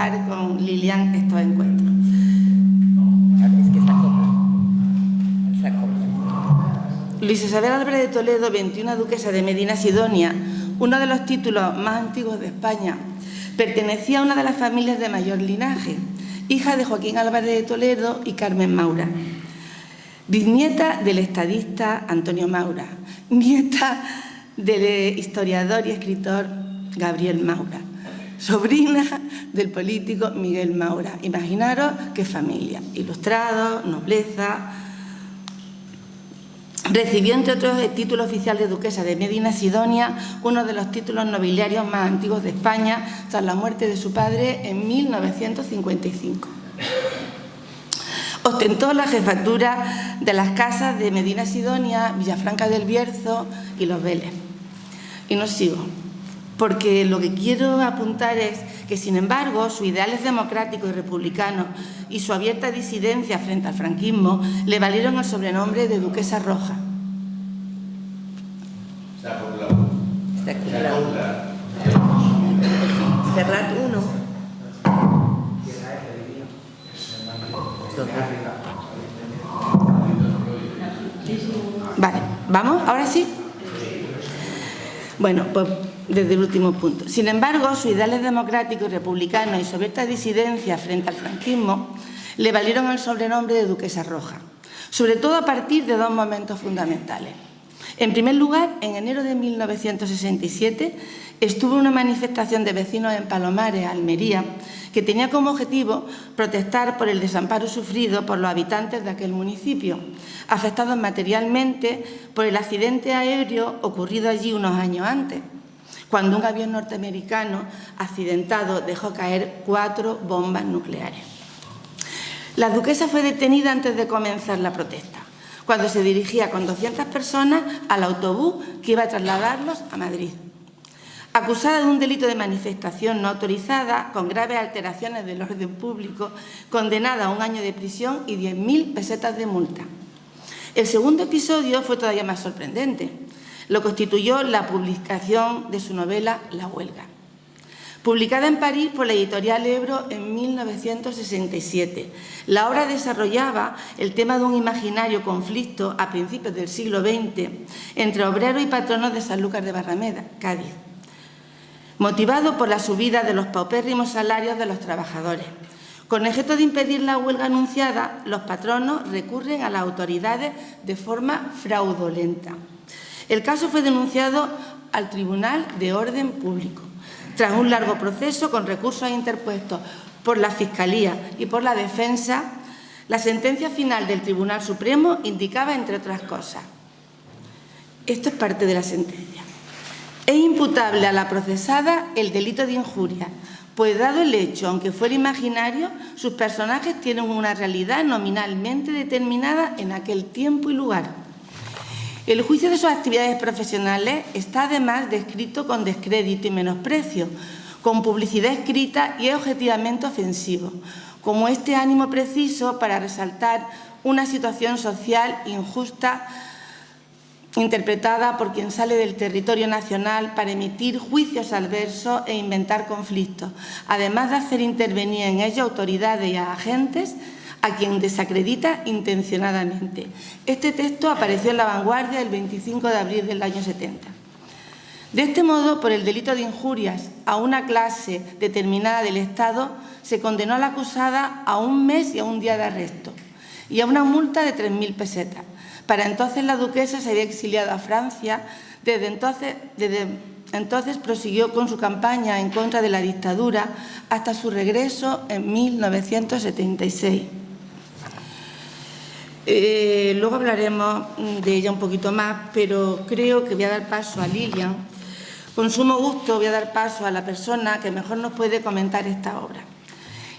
comentar con Lilian estos encuentros. Luisa Isabel Álvarez de Toledo, 21 duquesa de Medina Sidonia, uno de los títulos más antiguos de España, pertenecía a una de las familias de mayor linaje, hija de Joaquín Álvarez de Toledo y Carmen Maura, bisnieta del estadista Antonio Maura, nieta del historiador y escritor Gabriel Maura, sobrina del político Miguel Maura. Imaginaros qué familia, ilustrado, nobleza. Recibió, entre otros, el título oficial de duquesa de Medina Sidonia, uno de los títulos nobiliarios más antiguos de España, tras la muerte de su padre en 1955. Ostentó la jefatura de las casas de Medina Sidonia, Villafranca del Bierzo y Los Vélez. Y no sigo, porque lo que quiero apuntar es que, sin embargo, sus ideales democráticos y republicanos y su abierta disidencia frente al franquismo le valieron el sobrenombre de Duquesa Roja. Serrat 1. Vale, ¿vamos? ¿Ahora sí? Bueno, pues desde el último punto. Sin embargo, sus ideales democráticos y republicanos y su abierta disidencia frente al franquismo le valieron el sobrenombre de Duquesa Roja, sobre todo a partir de dos momentos fundamentales. En primer lugar, en enero de 1967 estuvo una manifestación de vecinos en Palomares, Almería, que tenía como objetivo protestar por el desamparo sufrido por los habitantes de aquel municipio, afectados materialmente por el accidente aéreo ocurrido allí unos años antes, cuando un avión norteamericano accidentado dejó caer 4 bombas nucleares. La duquesa fue detenida antes de comenzar la protesta, cuando se dirigía con 200 personas al autobús que iba a trasladarlos a Madrid. Acusada de un delito de manifestación no autorizada, con graves alteraciones del orden público, condenada a 1 año de prisión y 10.000 pesetas de multa. El segundo episodio fue todavía más sorprendente. Lo constituyó la publicación de su novela La Huelga. Publicada en París por la editorial Ebro en 1967, la obra desarrollaba el tema de un imaginario conflicto a principios del siglo XX entre obreros y patronos de Sanlúcar de Barrameda, Cádiz, motivado por la subida de los paupérrimos salarios de los trabajadores. Con objeto de impedir la huelga anunciada, los patronos recurren a las autoridades de forma fraudulenta. El caso fue denunciado al Tribunal de Orden Público. Tras un largo proceso con recursos interpuestos por la Fiscalía y por la Defensa, la sentencia final del Tribunal Supremo indicaba, entre otras cosas, esto es parte de la sentencia: es imputable a la procesada el delito de injuria, pues dado el hecho, aunque fuera imaginario, sus personajes tienen una realidad nominalmente determinada en aquel tiempo y lugar. El juicio de sus actividades profesionales está además descrito con descrédito y menosprecio, con publicidad escrita y es objetivamente ofensivo, como este ánimo preciso para resaltar una situación social injusta interpretada por quien sale del territorio nacional para emitir juicios adversos e inventar conflictos, además de hacer intervenir en ello autoridades y agentes a quien desacredita intencionadamente. Este texto apareció en La Vanguardia el 25 de abril del año 70. De este modo, por el delito de injurias a una clase determinada del Estado, se condenó a la acusada a 1 mes y a 1 día de arresto y a una multa de 3.000 pesetas. Para entonces la duquesa se había exiliado a Francia. Desde entonces prosiguió con su campaña en contra de la dictadura hasta su regreso en 1976. Luego hablaremos de ella un poquito más, pero creo que voy a dar paso a Lilian. Con sumo gusto voy a dar paso a la persona que mejor nos puede comentar esta obra.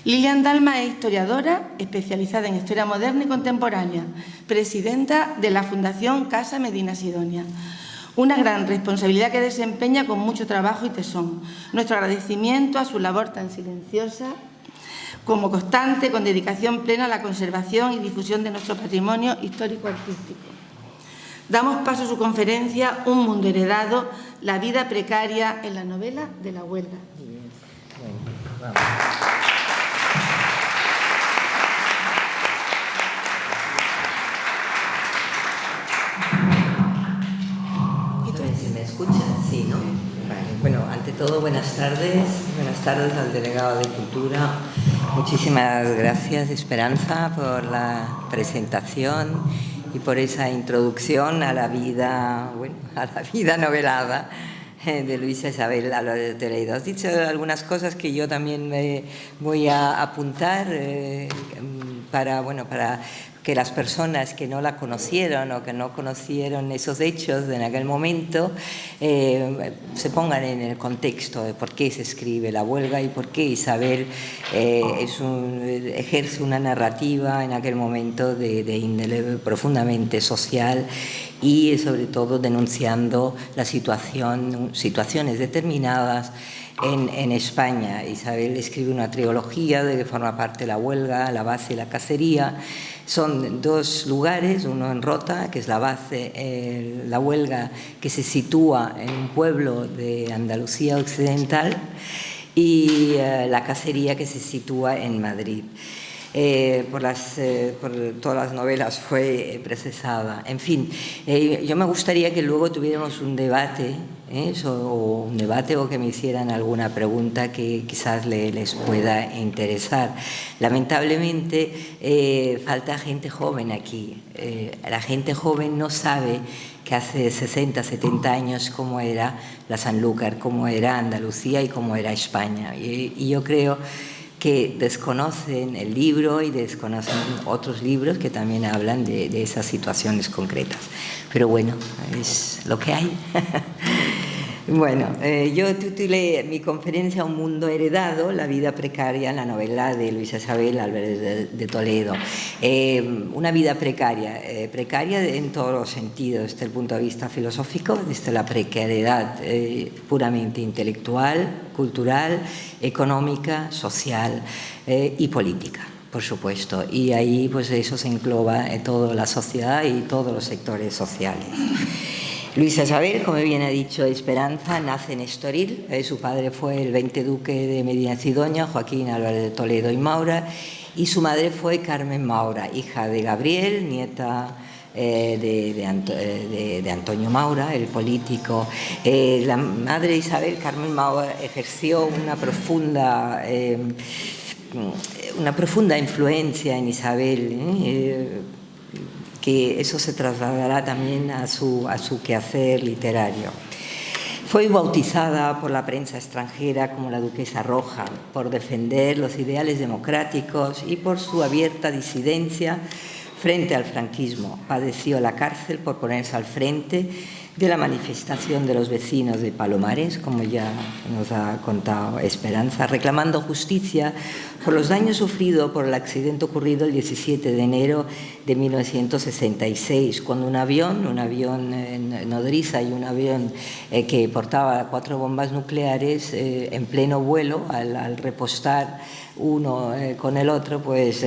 Lilian Dalma es historiadora especializada en historia moderna y contemporánea, presidenta de la Fundación Casa Medina Sidonia. Una gran responsabilidad que desempeña con mucho trabajo y tesón. Nuestro agradecimiento a su labor tan silenciosa como constante, con dedicación plena a la conservación y difusión de nuestro patrimonio histórico-artístico. Damos paso a su conferencia Un mundo heredado, la vida precaria en la novela de La Huelga. Muy bien. Bueno, vamos. buenas tardes al delegado de Cultura. Muchísimas gracias, Esperanza, por la presentación y por esa introducción a la vida, a la vida novelada de Luisa Isabel Álvarez de Toledo. Has dicho algunas cosas que yo también me voy a apuntar para que las personas que no la conocieron o que no conocieron esos hechos en aquel momento se pongan en el contexto de por qué se escribe La huelga y por qué Isabel ejerce una narrativa en aquel momento de índole profundamente social y sobre todo denunciando la situaciones determinadas en España. Isabel escribe una trilogía de que forma parte La huelga, La base y La cacería. Son dos lugares, uno en Rota, que es la base, La huelga, que se sitúa en un pueblo de Andalucía occidental, y La cacería, que se sitúa en Madrid. Por todas las novelas fue procesada. En fin, yo me gustaría que luego tuviéramos un debate, o que me hicieran alguna pregunta que quizás les pueda interesar. Lamentablemente falta gente joven aquí. La gente joven no sabe que hace 60, 70 años cómo era la Sanlúcar, cómo era Andalucía y cómo era España. Y yo creo que desconocen el libro y desconocen otros libros que también hablan de esas situaciones concretas. Pero bueno, es lo que hay. Bueno, yo titulé mi conferencia Un mundo heredado, la vida precaria, la novela de Luisa Isabel Álvarez de Toledo. Una vida precaria, precaria en todos los sentidos, desde el punto de vista filosófico, desde la precariedad puramente intelectual, cultural, económica, social y política, por supuesto. Y ahí pues eso se engloba en toda la sociedad y todos los sectores sociales. Luisa Isabel, como bien ha dicho Esperanza, nace en Estoril. Su padre fue el 20 duque de Medina Sidonia, Joaquín Álvarez de Toledo y Maura, y su madre fue Carmen Maura, hija de Gabriel, nieta de Antonio Maura, el político. La madre Isabel, Carmen Maura, ejerció una profunda influencia en Isabel, que eso se trasladará también a su quehacer literario. Fue bautizada por la prensa extranjera como la Duquesa Roja por defender los ideales democráticos y por su abierta disidencia frente al franquismo. Padeció la cárcel por ponerse al frente de la manifestación de los vecinos de Palomares, como ya nos ha contado Esperanza, reclamando justicia por los daños sufridos por el accidente ocurrido el 17 de enero de 1966, cuando un avión nodriza y un avión que portaba 4 bombas nucleares en pleno vuelo, al repostar uno con el otro, pues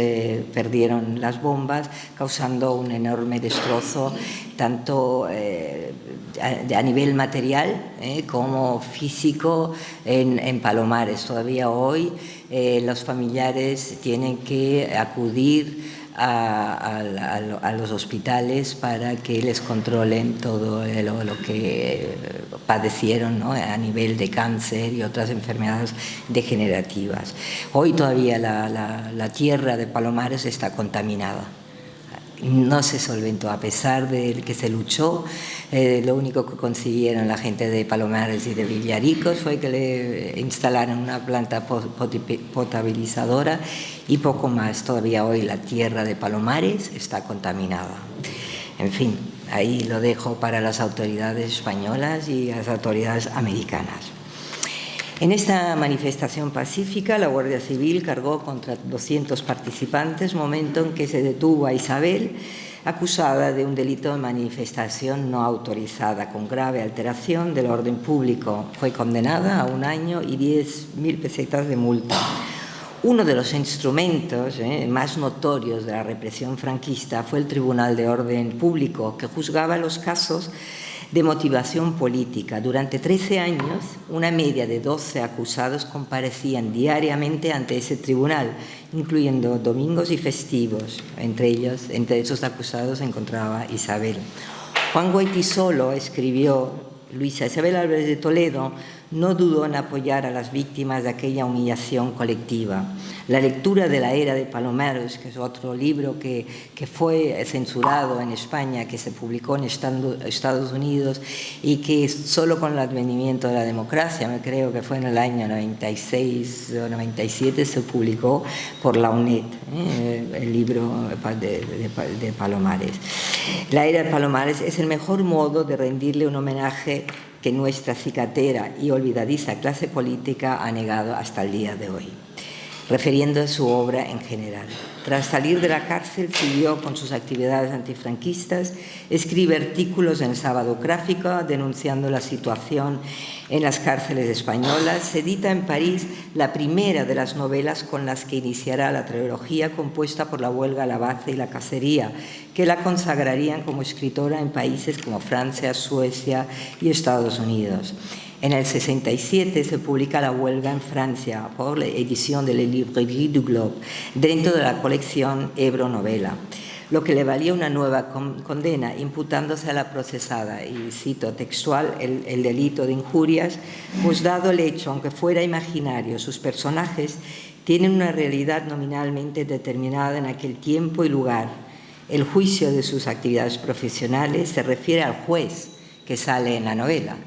perdieron las bombas, causando un enorme destrozo, tanto a nivel material como físico en Palomares. Todavía hoy los familiares tienen que acudir a los hospitales para que les controlen todo lo que padecieron, ¿no?, a nivel de cáncer y otras enfermedades degenerativas. Hoy todavía la tierra de Palomares está contaminada. No se solventó, a pesar de que se luchó. Lo único que consiguieron la gente de Palomares y de Villaricos fue que le instalaran una planta potabilizadora y poco más. Todavía hoy la tierra de Palomares está contaminada. En fin, ahí lo dejo para las autoridades españolas y las autoridades americanas. En esta manifestación pacífica, la Guardia Civil cargó contra 200 participantes, momento en que se detuvo a Isabel, acusada de un delito de manifestación no autorizada, con grave alteración del orden público. Fue condenada a 1 año y 10.000 pesetas de multa. Uno de los instrumentos más notorios de la represión franquista fue el Tribunal de Orden Público, que juzgaba los casos de motivación política. Durante 13 años, una media de 12 acusados comparecían diariamente ante ese tribunal, incluyendo domingos y festivos. Entre esos acusados se encontraba Isabel. Juan Goytisolo escribió: Luisa Isabel Álvarez de Toledo no dudó en apoyar a las víctimas de aquella humillación colectiva. La lectura de La era de Palomares, que es otro libro que fue censurado en España, que se publicó en Estados Unidos y que solo con el advenimiento de la democracia, me creo que fue en el año 96 o 97, se publicó por la UNED, el libro de Palomares. La era de Palomares es el mejor modo de rendirle un homenaje que nuestra cicatera y olvidadiza clase política ha negado hasta el día de hoy, refiriendo a su obra en general. Tras salir de la cárcel, siguió con sus actividades antifranquistas, escribe artículos en El Sábado Gráfico denunciando la situación en las cárceles españolas. Se edita en París la primera de las novelas con las que iniciará la trilogía compuesta por La huelga, la baza y la cacería, que la consagrarían como escritora en países como Francia, Suecia y Estados Unidos. En el 67 se publica La huelga en Francia por la edición de la Librairie du Globe, dentro de la colección Ebro Novela, lo que le valía una nueva condena, imputándose a la procesada, y cito textual, el delito de injurias, pues dado el hecho, aunque fuera imaginario, sus personajes tienen una realidad nominalmente determinada en aquel tiempo y lugar. El juicio de sus actividades profesionales se refiere al juez que sale en la novela.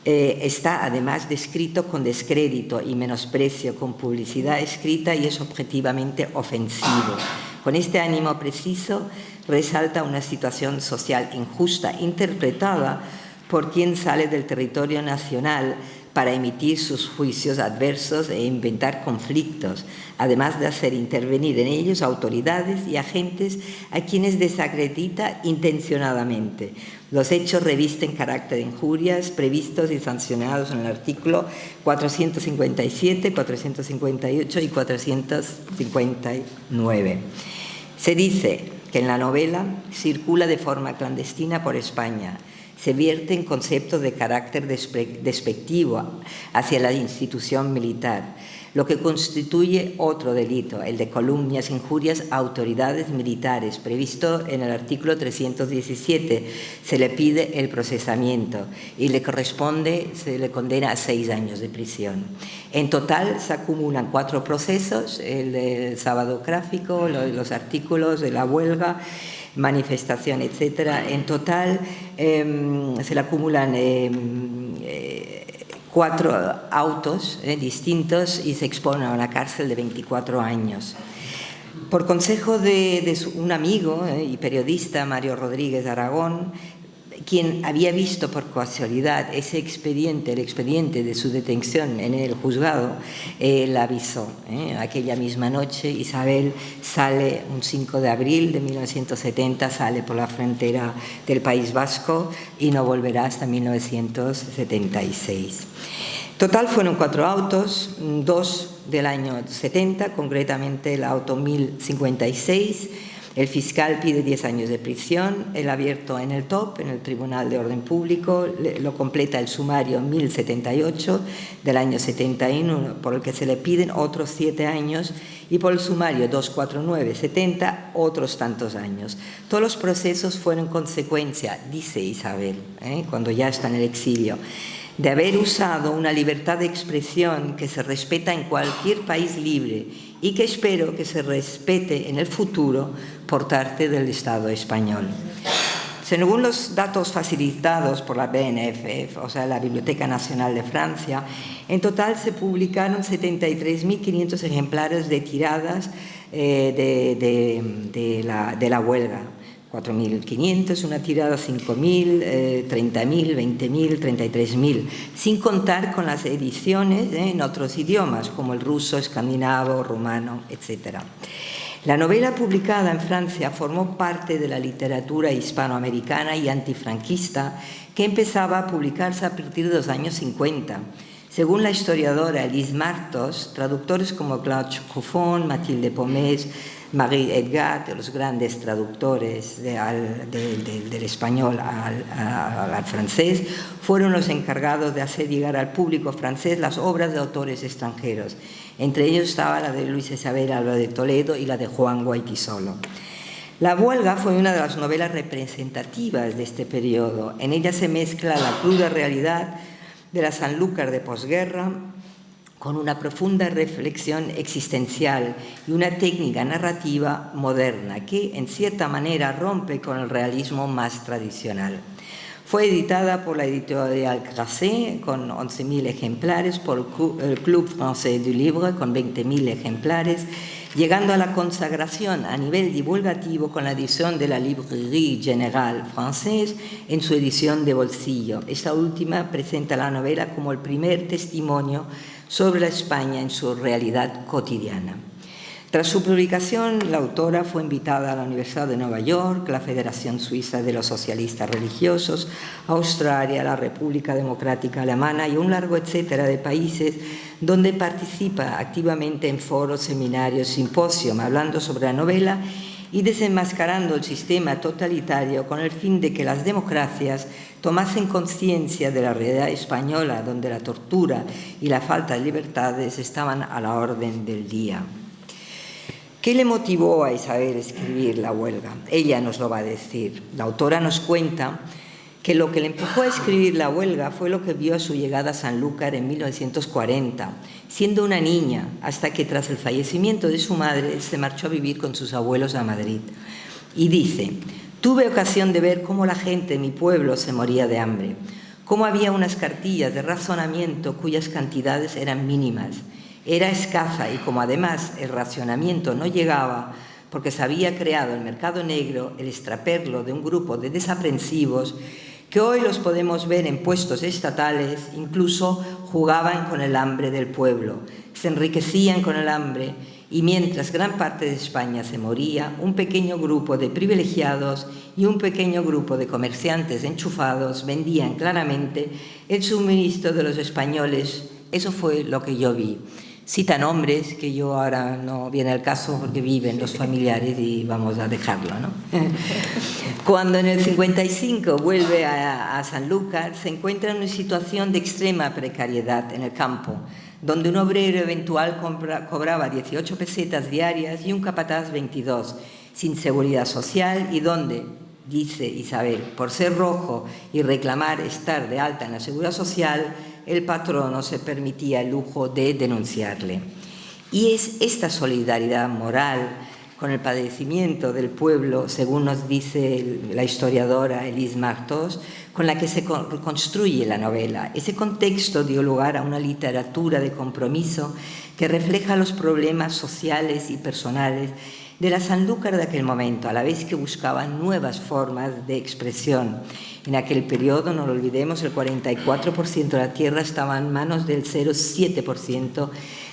Está además descrito con descrédito y menosprecio, con publicidad escrita, y es objetivamente ofensivo. Con este ánimo preciso resalta una situación social injusta interpretada por quien sale del territorio nacional para emitir sus juicios adversos e inventar conflictos, además de hacer intervenir en ellos autoridades y agentes a quienes desacredita intencionadamente. Los hechos revisten carácter de injurias previstos y sancionados en el artículo 457, 458 y 459. Se dice que en la novela circula de forma clandestina por España, se vierten conceptos de carácter despectivo hacia la institución militar, lo que constituye otro delito, el de calumnias, injurias a autoridades militares, previsto en el artículo 317. Se le pide el procesamiento y le corresponde, se le condena a 6 años de prisión. En total se acumulan 4 procesos, el del Sábado Gráfico, los artículos de la huelga, manifestación, etcétera. En total se le acumulan 4 autos distintos y se expone a una cárcel de 24 años. Por consejo de un amigo y periodista, Mario Rodríguez de Aragón, quien había visto por casualidad ese expediente, el expediente de su detención en el juzgado, la avisó. Aquella misma noche Isabel sale un 5 de abril de 1970, sale por la frontera del País Vasco y no volverá hasta 1976. Total fueron 4 autos, 2 del año 70, concretamente el auto 1056. El fiscal pide 10 años de prisión, el abierto en el TOP, en el Tribunal de Orden Público, lo completa el sumario 1078 del año 71, por el que se le piden otros 7 años, y por el sumario 249-70 otros tantos años. Todos los procesos fueron consecuencia, dice Isabel, cuando ya está en el exilio, de haber usado una libertad de expresión que se respeta en cualquier país libre y que espero que se respete en el futuro por parte del Estado español. Según los datos facilitados por la BNF, o sea, la Biblioteca Nacional de Francia, en total se publicaron 73.500 ejemplares de tiradas de la huelga. 4.500, una tirada 5.000, 30.000, 20.000, 33.000, sin contar con las ediciones en otros idiomas, como el ruso, escandinavo, rumano, etc. La novela publicada en Francia formó parte de la literatura hispanoamericana y antifranquista que empezaba a publicarse a partir de los años 50. Según la historiadora Lise Martos, traductores como Claude Coffon, Mathilde Pomés, Marie Edgard, los grandes traductores del español al francés, fueron los encargados de hacer llegar al público francés las obras de autores extranjeros. Entre ellos estaba la de Luisa Isabel Alba de Toledo y la de Juan Guaitisolo. La huelga fue una de las novelas representativas de este periodo. En ella se mezcla la cruda realidad de la Sanlúcar de posguerra, con una profunda reflexión existencial y una técnica narrativa moderna que, en cierta manera, rompe con el realismo más tradicional. Fue editada por la editorial Grasset con 11.000 ejemplares, por el Club Français du Livre con 20.000 ejemplares, llegando a la consagración a nivel divulgativo con la edición de la Librairie Générale Française en su edición de bolsillo. Esta última presenta la novela como el primer testimonio sobre la España en su realidad cotidiana. Tras su publicación, la autora fue invitada a la Universidad de Nueva York, la Federación Suiza de los Socialistas Religiosos, Australia, la República Democrática Alemana y un largo etcétera de países donde participa activamente en foros, seminarios, simposios, hablando sobre la novela y desenmascarando el sistema totalitario con el fin de que las democracias tomasen conciencia de la realidad española, donde la tortura y la falta de libertades estaban a la orden del día. ¿Qué le motivó a Isabel a escribir La huelga? Ella nos lo va a decir. La autora nos cuenta que lo que le empujó a escribir La huelga fue lo que vio a su llegada a Sanlúcar en 1940, siendo una niña, hasta que tras el fallecimiento de su madre se marchó a vivir con sus abuelos a Madrid. Y dice: tuve ocasión de ver cómo la gente de mi pueblo se moría de hambre, cómo había unas cartillas de racionamiento cuyas cantidades eran mínimas. Era escasa y como además el racionamiento no llegaba porque se había creado el mercado negro, el extraperlo de un grupo de desaprensivos que hoy los podemos ver en puestos estatales, incluso jugaban con el hambre del pueblo, se enriquecían con el hambre y mientras gran parte de España se moría, un pequeño grupo de privilegiados y un pequeño grupo de comerciantes enchufados vendían claramente el suministro de los españoles. Eso fue lo que yo vi. Citan nombres que yo ahora no viene al caso porque viven los familiares y vamos a dejarlo, ¿no? Cuando en el 55 vuelve a Sanlúcar, se encuentra en una situación de extrema precariedad en el campo, donde un obrero eventual cobraba 18 pesetas diarias y un capataz 22, sin seguridad social, y donde, dice Isabel, por ser rojo y reclamar estar de alta en la seguridad social, el patrono se permitía el lujo de denunciarle. Y es esta solidaridad moral con el padecimiento del pueblo, según nos dice la historiadora Elise Martos, con la que se construye la novela. Ese contexto dio lugar a una literatura de compromiso que refleja los problemas sociales y personales de la Sanlúcar de aquel momento, a la vez que buscaban nuevas formas de expresión. En aquel periodo, no lo olvidemos, el 44% de la tierra estaba en manos del 0,7%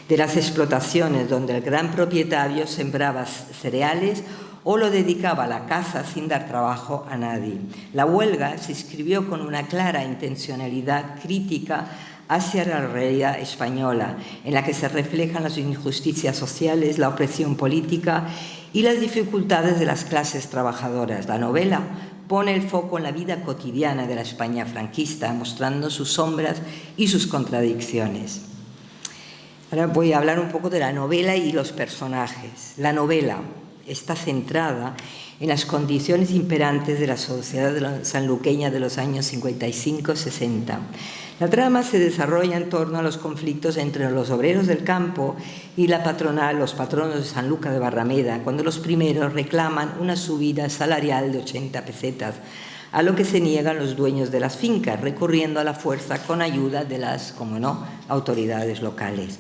de las explotaciones, donde el gran propietario sembraba cereales o lo dedicaba a la caza sin dar trabajo a nadie. La huelga se escribió con una clara intencionalidad crítica hacia la realidad española, en la que se reflejan las injusticias sociales, la opresión política y las dificultades de las clases trabajadoras. La novela pone el foco en la vida cotidiana de la España franquista, mostrando sus sombras y sus contradicciones. Ahora voy a hablar un poco de la novela y los personajes. La novela está centrada en las condiciones imperantes de la sociedad sanluqueña de los años 55-60. La trama se desarrolla en torno a los conflictos entre los obreros del campo y la patronal, los patronos de Sanlúcar de Barrameda, cuando los primeros reclaman una subida salarial de 80 pesetas, a lo que se niegan los dueños de las fincas, recurriendo a la fuerza con ayuda de las, como no, autoridades locales.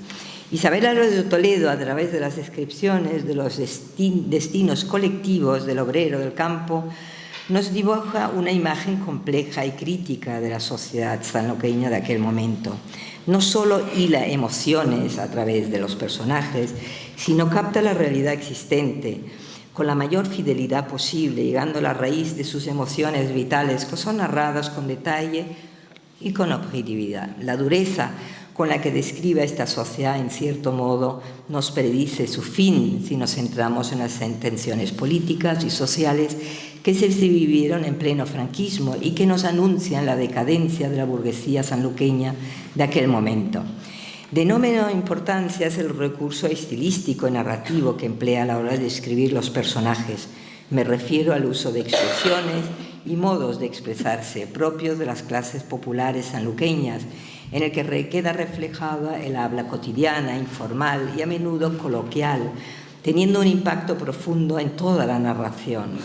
Isabel Álvarez de Toledo, a través de las descripciones de los destinos colectivos del obrero del campo, nos dibuja una imagen compleja y crítica de la sociedad sanluqueña de aquel momento. No solo hila emociones a través de los personajes, sino capta la realidad existente con la mayor fidelidad posible, llegando a la raíz de sus emociones vitales, que son narradas con detalle y con objetividad. La dureza con la que describe esta sociedad, en cierto modo, nos predice su fin si nos centramos en las tensiones políticas y sociales que se vivieron en pleno franquismo y que nos anuncian la decadencia de la burguesía sanluqueña de aquel momento. De no menor importancia es el recurso estilístico y narrativo que emplea a la hora de escribir los personajes. Me refiero al uso de expresiones y modos de expresarse propios de las clases populares sanluqueñas, en el que queda reflejada el habla cotidiana, informal y a menudo coloquial, teniendo un impacto profundo en toda la narración.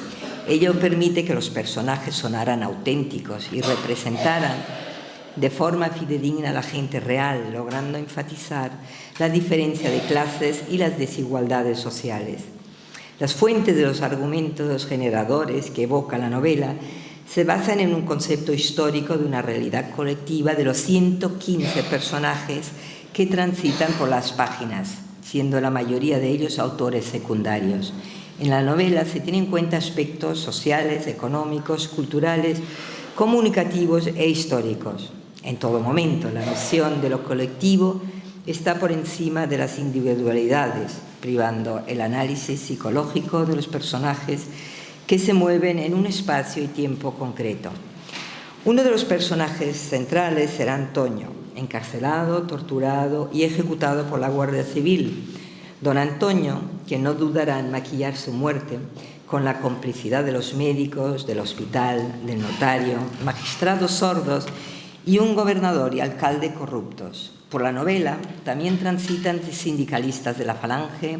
Ello permite que los personajes sonaran auténticos y representaran de forma fidedigna a la gente real, logrando enfatizar la diferencia de clases y las desigualdades sociales. Las fuentes de los argumentos generadores que evoca la novela se basan en un concepto histórico de una realidad colectiva de los 115 personajes que transitan por las páginas, siendo la mayoría de ellos autores secundarios. En la novela se tienen en cuenta aspectos sociales, económicos, culturales, comunicativos e históricos. En todo momento, la noción de lo colectivo está por encima de las individualidades, privando el análisis psicológico de los personajes que se mueven en un espacio y tiempo concreto. Uno de los personajes centrales será Antonio, encarcelado, torturado y ejecutado por la Guardia Civil. Don Antonio, que no dudará en maquillar su muerte con la complicidad de los médicos, del hospital, del notario, magistrados sordos y un gobernador y alcalde corruptos. Por la novela también transitan sindicalistas de la Falange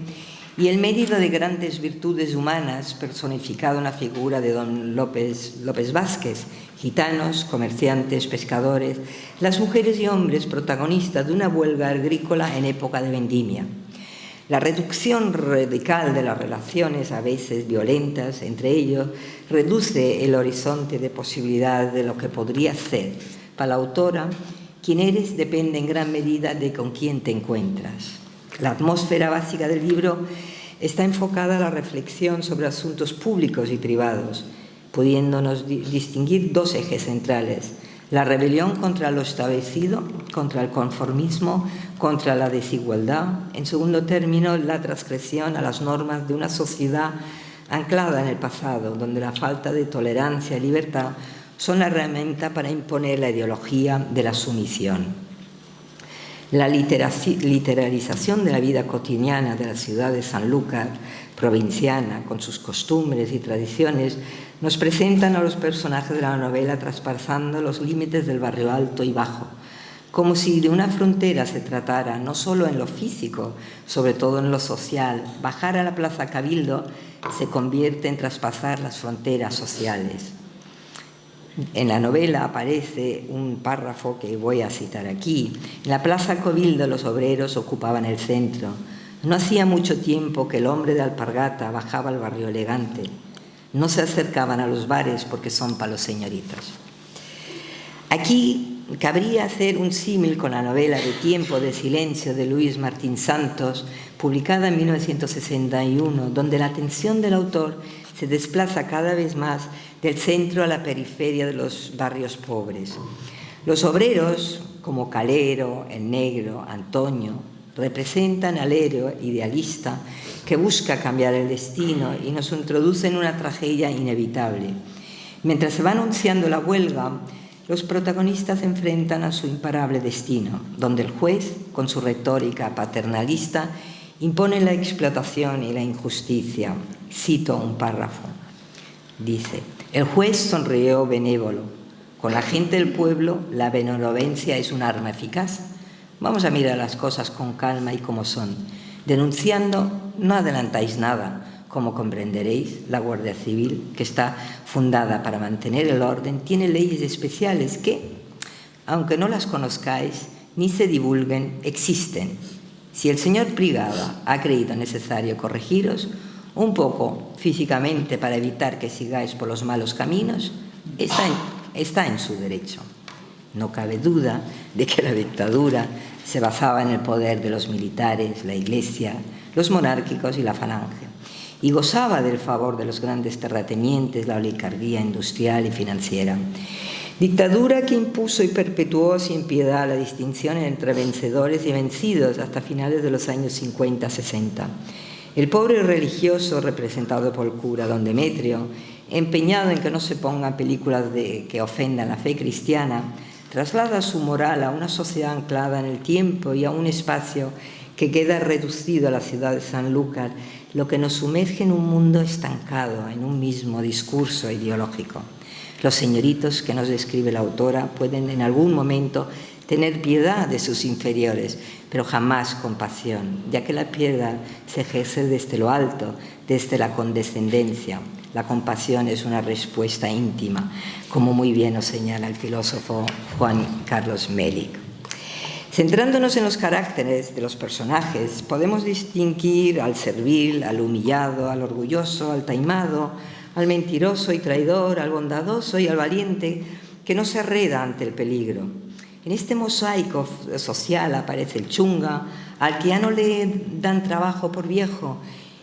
y el mérito de grandes virtudes humanas personificado en la figura de don López Vázquez, gitanos, comerciantes, pescadores, las mujeres y hombres protagonistas de una huelga agrícola en época de vendimia. La reducción radical de las relaciones, a veces violentas, entre ellos, reduce el horizonte de posibilidad de lo que podría ser. Para la autora, quien eres depende en gran medida de con quién te encuentras. La atmósfera básica del libro está enfocada a la reflexión sobre asuntos públicos y privados, pudiéndonos distinguir dos ejes centrales: la rebelión contra lo establecido, contra el conformismo, contra la desigualdad. En segundo término, la transgresión a las normas de una sociedad anclada en el pasado, donde la falta de tolerancia y libertad son la herramienta para imponer la ideología de la sumisión. La literalización de la vida cotidiana de la ciudad de Sanlúcar, provinciana, con sus costumbres y tradiciones, nos presentan a los personajes de la novela traspasando los límites del barrio alto y bajo, como si de una frontera se tratara, no solo en lo físico, sobre todo en lo social. Bajar a la Plaza Cabildo se convierte en traspasar las fronteras sociales. En la novela aparece un párrafo que voy a citar aquí. En la Plaza Cabildo los obreros ocupaban el centro. No hacía mucho tiempo que el hombre de alpargata bajaba al barrio elegante. No se acercaban a los bares porque son para los señoritos. Aquí cabría hacer un símil con la novela de Tiempo de silencio de Luis Martín Santos, publicada en 1961, donde la atención del autor se desplaza cada vez más del centro a la periferia de los barrios pobres. Los obreros, como Calero, el Negro, Antonio, representan al héroe idealista que busca cambiar el destino y nos introduce en una tragedia inevitable. Mientras se va anunciando la huelga, los protagonistas se enfrentan a su imparable destino, donde el juez, con su retórica paternalista, impone la explotación y la injusticia. Cito un párrafo. Dice: el juez sonrió benévolo. Con la gente del pueblo, la benevolencia es un arma eficaz. Vamos a mirar las cosas con calma y como son. Denunciando, no adelantáis nada. Como comprenderéis, la Guardia Civil, que está fundada para mantener el orden, tiene leyes especiales que, aunque no las conozcáis ni se divulguen, existen. Si el señor Brigada ha creído necesario corregiros un poco físicamente para evitar que sigáis por los malos caminos, está en su derecho. No cabe duda de que la dictadura se basaba en el poder de los militares, la Iglesia, los monárquicos y la Falange, y gozaba del favor de los grandes terratenientes, la oligarquía industrial y financiera. Dictadura que impuso y perpetuó sin piedad la distinción entre vencedores y vencidos hasta finales de los años 50-60. El pobre religioso, representado por el cura don Demetrio, empeñado en que no se pongan películas que ofendan la fe cristiana, traslada su moral a una sociedad anclada en el tiempo y a un espacio que queda reducido a la ciudad de Sanlúcar, lo que nos sumerge en un mundo estancado, en un mismo discurso ideológico. Los señoritos que nos describe la autora pueden en algún momento tener piedad de sus inferiores, pero jamás compasión, ya que la piedad se ejerce desde lo alto, desde la condescendencia. La compasión es una respuesta íntima, como muy bien nos señala el filósofo Juan Carlos Melick. Centrándonos en los caracteres de los personajes, podemos distinguir al servil, al humillado, al orgulloso, al taimado, al mentiroso y traidor, al bondadoso y al valiente, que no se arreda ante el peligro. En este mosaico social aparece el chunga, al que ya no le dan trabajo por viejo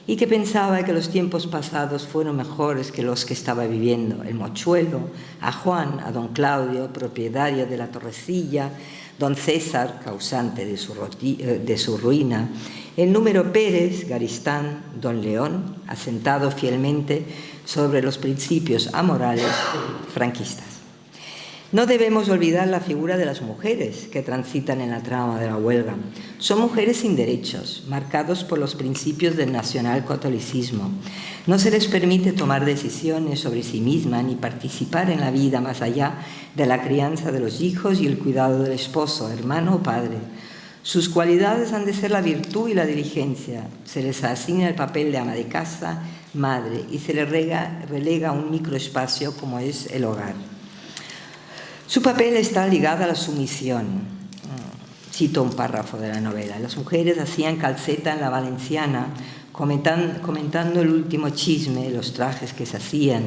y que pensaba que los tiempos pasados fueron mejores que los que estaba viviendo. El mochuelo, a Juan, a don Claudio, propietario de la Torrecilla, don César, causante de su ruina, el número Pérez, Garistán, don León, asentado fielmente sobre los principios amorales franquistas. No debemos olvidar la figura de las mujeres que transitan en la trama de la huelga. Son mujeres sin derechos, marcados por los principios del nacionalcatolicismo. No se les permite tomar decisiones sobre sí mismas ni participar en la vida más allá de la crianza de los hijos y el cuidado del esposo, hermano o padre. Sus cualidades han de ser la virtud y la diligencia. Se les asigna el papel de ama de casa, madre, y se les relega un microespacio como es el hogar. Su papel está ligado a la sumisión. Cito un párrafo de la novela. Las mujeres hacían calceta en la Valenciana, comentando el último chisme, los trajes que se hacían.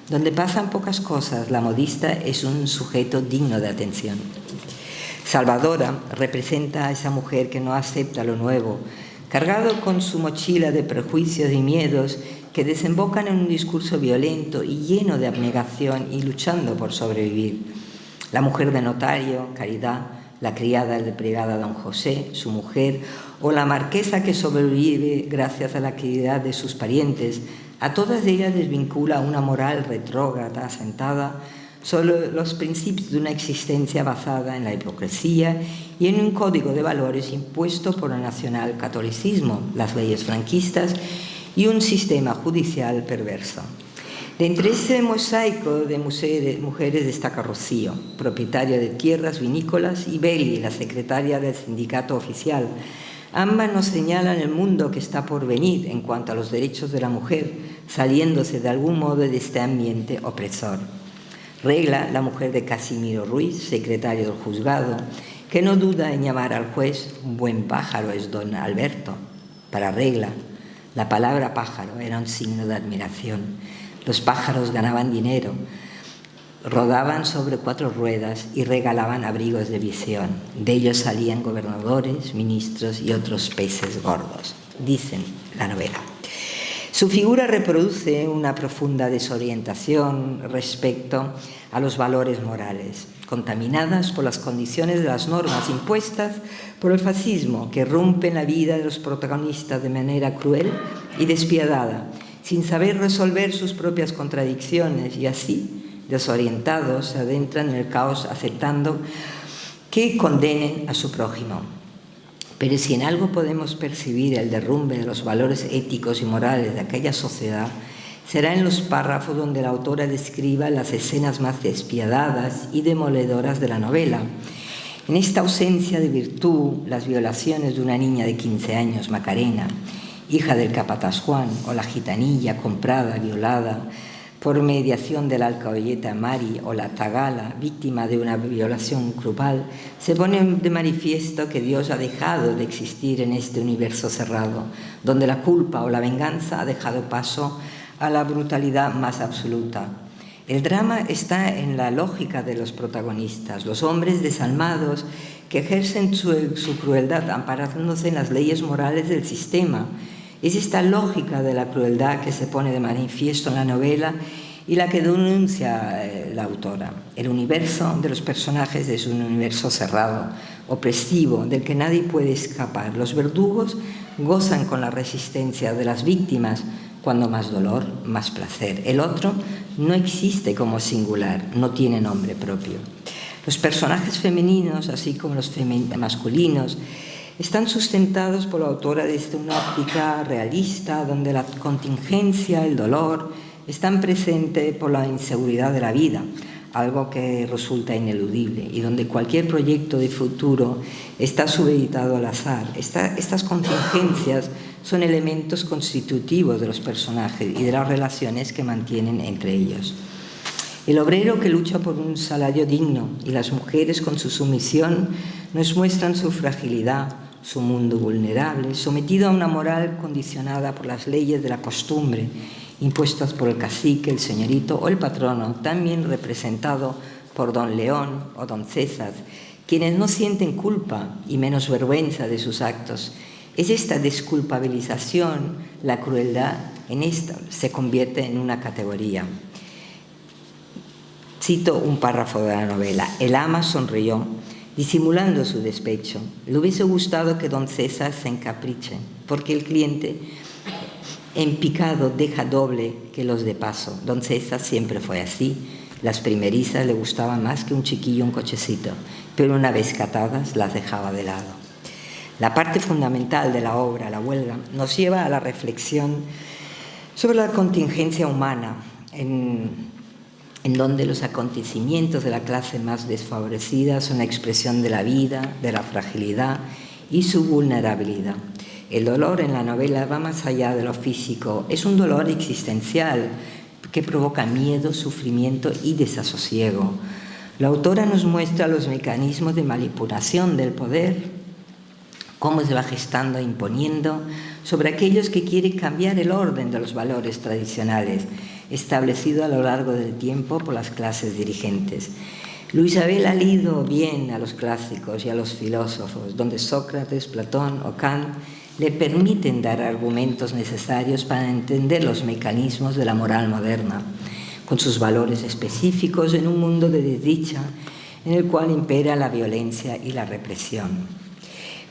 Donde pasan pocas cosas, la modista es un sujeto digno de atención. Salvadora representa a esa mujer que no acepta lo nuevo, cargado con su mochila de prejuicios y miedos que desembocan en un discurso violento y lleno de abnegación y luchando por sobrevivir. La mujer de notario, Caridad, la criada de brigada don José, su mujer, o la marquesa que sobrevive gracias a la actividad de sus parientes, a todas ellas les vincula una moral retrógrada asentada sobre los principios de una existencia basada en la hipocresía y en un código de valores impuesto por el nacionalcatolicismo, las leyes franquistas y un sistema judicial perverso. De entre este mosaico de mujeres destaca Rocío, propietaria de tierras vinícolas, y Beli, la secretaria del sindicato oficial. Ambas nos señalan el mundo que está por venir en cuanto a los derechos de la mujer, saliéndose de algún modo de este ambiente opresor. Regla, la mujer de Casimiro Ruiz, secretario del juzgado, que no duda en llamar al juez un buen pájaro es don Alberto. Para Regla, la palabra pájaro era un signo de admiración. Los pájaros ganaban dinero, rodaban sobre 4 ruedas y regalaban abrigos de visión. De ellos salían gobernadores, ministros y otros peces gordos, dicen la novela. Su figura reproduce una profunda desorientación respecto a los valores morales, contaminadas por las condiciones de las normas impuestas por el fascismo, que rompen la vida de los protagonistas de manera cruel y despiadada, sin saber resolver sus propias contradicciones, y así, desorientados, se adentran en el caos aceptando que condenen a su prójimo. Pero si en algo podemos percibir el derrumbe de los valores éticos y morales de aquella sociedad, será en los párrafos donde la autora describa las escenas más despiadadas y demoledoras de la novela. En esta ausencia de virtud, las violaciones de una niña de 15 años, Macarena, hija del capataz Juan, o la gitanilla comprada, violada por mediación de la alcahueta Mari, o la tagala, víctima de una violación grupal, se pone de manifiesto que Dios ha dejado de existir en este universo cerrado, donde la culpa o la venganza ha dejado paso a la brutalidad más absoluta. El drama está en la lógica de los protagonistas, los hombres desalmados que ejercen su crueldad amparándose en las leyes morales del sistema. Es esta lógica de la crueldad que se pone de manifiesto en la novela y la que denuncia la autora. El universo de los personajes es un universo cerrado, opresivo, del que nadie puede escapar. Los verdugos gozan con la resistencia de las víctimas, cuando más dolor, más placer. El otro no existe como singular, no tiene nombre propio. Los personajes femeninos, así como los masculinos, están sustentados por la autora desde una óptica realista, donde la contingencia, el dolor, están presentes por la inseguridad de la vida. algo que resulta ineludible y donde cualquier proyecto de futuro está supeditado al azar. Estas contingencias son elementos constitutivos de los personajes y de las relaciones que mantienen entre ellos. El obrero que lucha por un salario digno y las mujeres con su sumisión nos muestran su fragilidad, su mundo vulnerable, sometido a una moral condicionada por las leyes de la costumbre, impuestas por el cacique, el señorito o el patrono, también representado por don León o don César, quienes no sienten culpa y menos vergüenza de sus actos. Es esta desculpabilización, la crueldad, en esta se convierte en una categoría. Cito un párrafo de la novela. El ama sonrió, disimulando su despecho. Le hubiese gustado que don César se encapriche, porque el cliente en picado deja doble que los de paso. Don César siempre fue así. Las primerizas le gustaban más que un chiquillo un cochecito, pero una vez catadas las dejaba de lado. La parte fundamental de la obra, la huelga, nos lleva a la reflexión sobre la contingencia humana, en donde los acontecimientos de la clase más desfavorecida son la expresión de la vida, de la fragilidad y su vulnerabilidad. El dolor en la novela va más allá de lo físico, es un dolor existencial que provoca miedo, sufrimiento y desasosiego. La autora nos muestra los mecanismos de manipulación del poder, cómo se va gestando e imponiendo sobre aquellos que quieren cambiar el orden de los valores tradicionales establecido a lo largo del tiempo por las clases dirigentes. Luis Abel ha leído bien a los clásicos y a los filósofos, donde Sócrates, Platón o Kant le permiten dar argumentos necesarios para entender los mecanismos de la moral moderna, con sus valores específicos en un mundo de desdicha en el cual impera la violencia y la represión.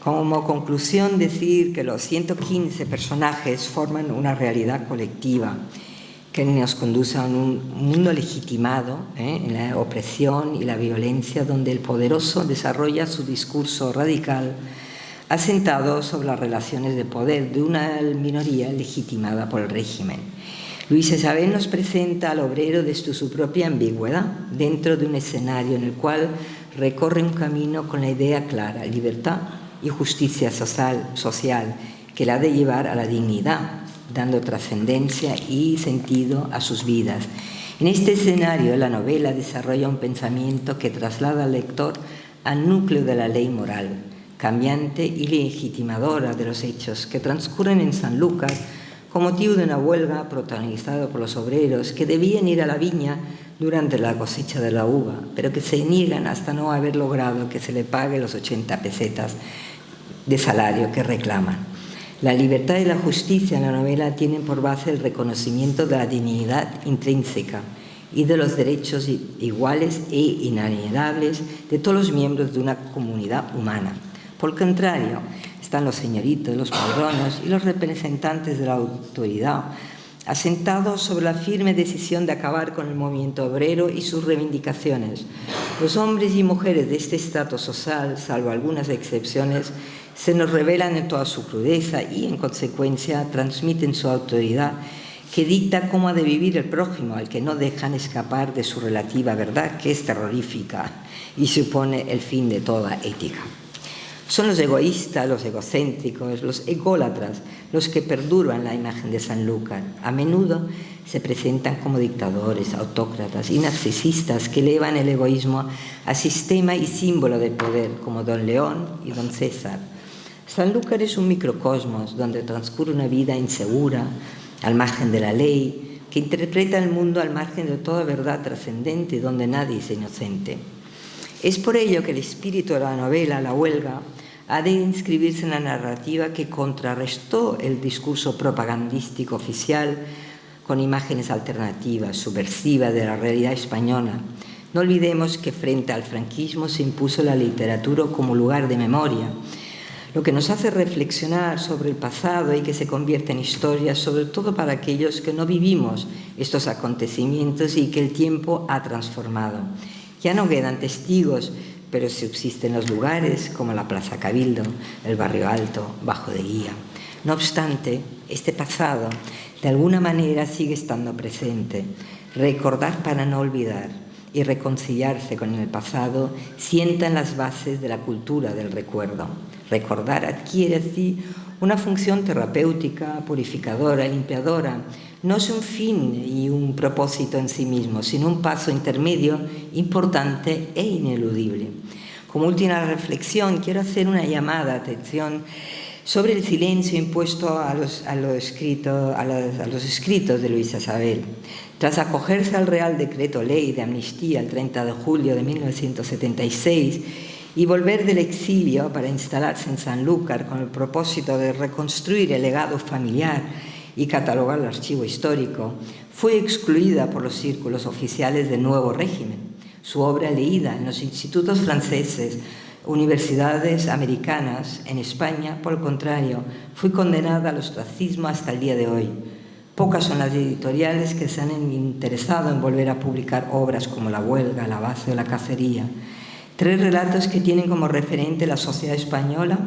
Como conclusión, decir que los 115 personajes forman una realidad colectiva que nos conduce a un mundo legitimado en la opresión y la violencia, donde el poderoso desarrolla su discurso radical asentado sobre las relaciones de poder de una minoría legitimada por el régimen. Luis Abel nos presenta al obrero desde su propia ambigüedad, dentro de un escenario en el cual recorre un camino con la idea clara, libertad y justicia social, que la ha de llevar a la dignidad, dando trascendencia y sentido a sus vidas. En este escenario, la novela desarrolla un pensamiento que traslada al lector al núcleo de la ley moral, cambiante y legitimadora de los hechos que transcurren en Sanlúcar con motivo de una huelga protagonizada por los obreros que debían ir a la viña durante la cosecha de la uva, pero que se niegan hasta no haber logrado que se le pague los 80 pesetas de salario que reclaman. La libertad y la justicia en la novela tienen por base el reconocimiento de la dignidad intrínseca y de los derechos iguales e inalienables de todos los miembros de una comunidad humana. Por el contrario, están los señoritos, los padronos y los representantes de la autoridad, asentados sobre la firme decisión de acabar con el movimiento obrero y sus reivindicaciones. Los hombres y mujeres de este estrato social, salvo algunas excepciones, se nos revelan en toda su crudeza y, en consecuencia, transmiten su autoridad que dicta cómo ha de vivir el prójimo, al que no dejan escapar de su relativa verdad, que es terrorífica y supone el fin de toda ética. Son los egoístas, los egocéntricos, los ególatras los que perturban la imagen de Sanlúcar. A menudo se presentan como dictadores, autócratas y narcisistas que elevan el egoísmo a sistema y símbolo de poder, como don León y don César. Sanlúcar es un microcosmos donde transcurre una vida insegura, al margen de la ley, que interpreta el mundo al margen de toda verdad trascendente, donde nadie es inocente. Es por ello que el espíritu de la novela, La huelga, ha de inscribirse en la narrativa que contrarrestó el discurso propagandístico oficial con imágenes alternativas, subversivas de la realidad española. No olvidemos que frente al franquismo se impuso la literatura como lugar de memoria, lo que nos hace reflexionar sobre el pasado y que se convierte en historia, sobre todo para aquellos que no vivimos estos acontecimientos y que el tiempo ha transformado. Ya no quedan testigos, pero subsisten los lugares como la Plaza Cabildo, el Barrio Alto, Bajo de Guía. No obstante, este pasado de alguna manera sigue estando presente. Recordar para no olvidar y reconciliarse con el pasado sientan las bases de la cultura del recuerdo. Recordar adquiere así una función terapéutica, purificadora, limpiadora. No es un fin y un propósito en sí mismo, sino un paso intermedio importante e ineludible. Como última reflexión, quiero hacer una llamada de atención sobre el silencio impuesto a los escritos de Luisa Isabel. Tras acogerse al Real Decreto Ley de Amnistía el 30 de julio de 1976 y volver del exilio para instalarse en Sanlúcar con el propósito de reconstruir el legado familiar y catalogar el archivo histórico, fue excluida por los círculos oficiales del nuevo régimen. Su obra leída en los institutos franceses, universidades americanas, en España, por el contrario, fue condenada al ostracismo hasta el día de hoy. Pocas son las editoriales que se han interesado en volver a publicar obras como La huelga, La base o La cacería. 3 relatos que tienen como referente la sociedad española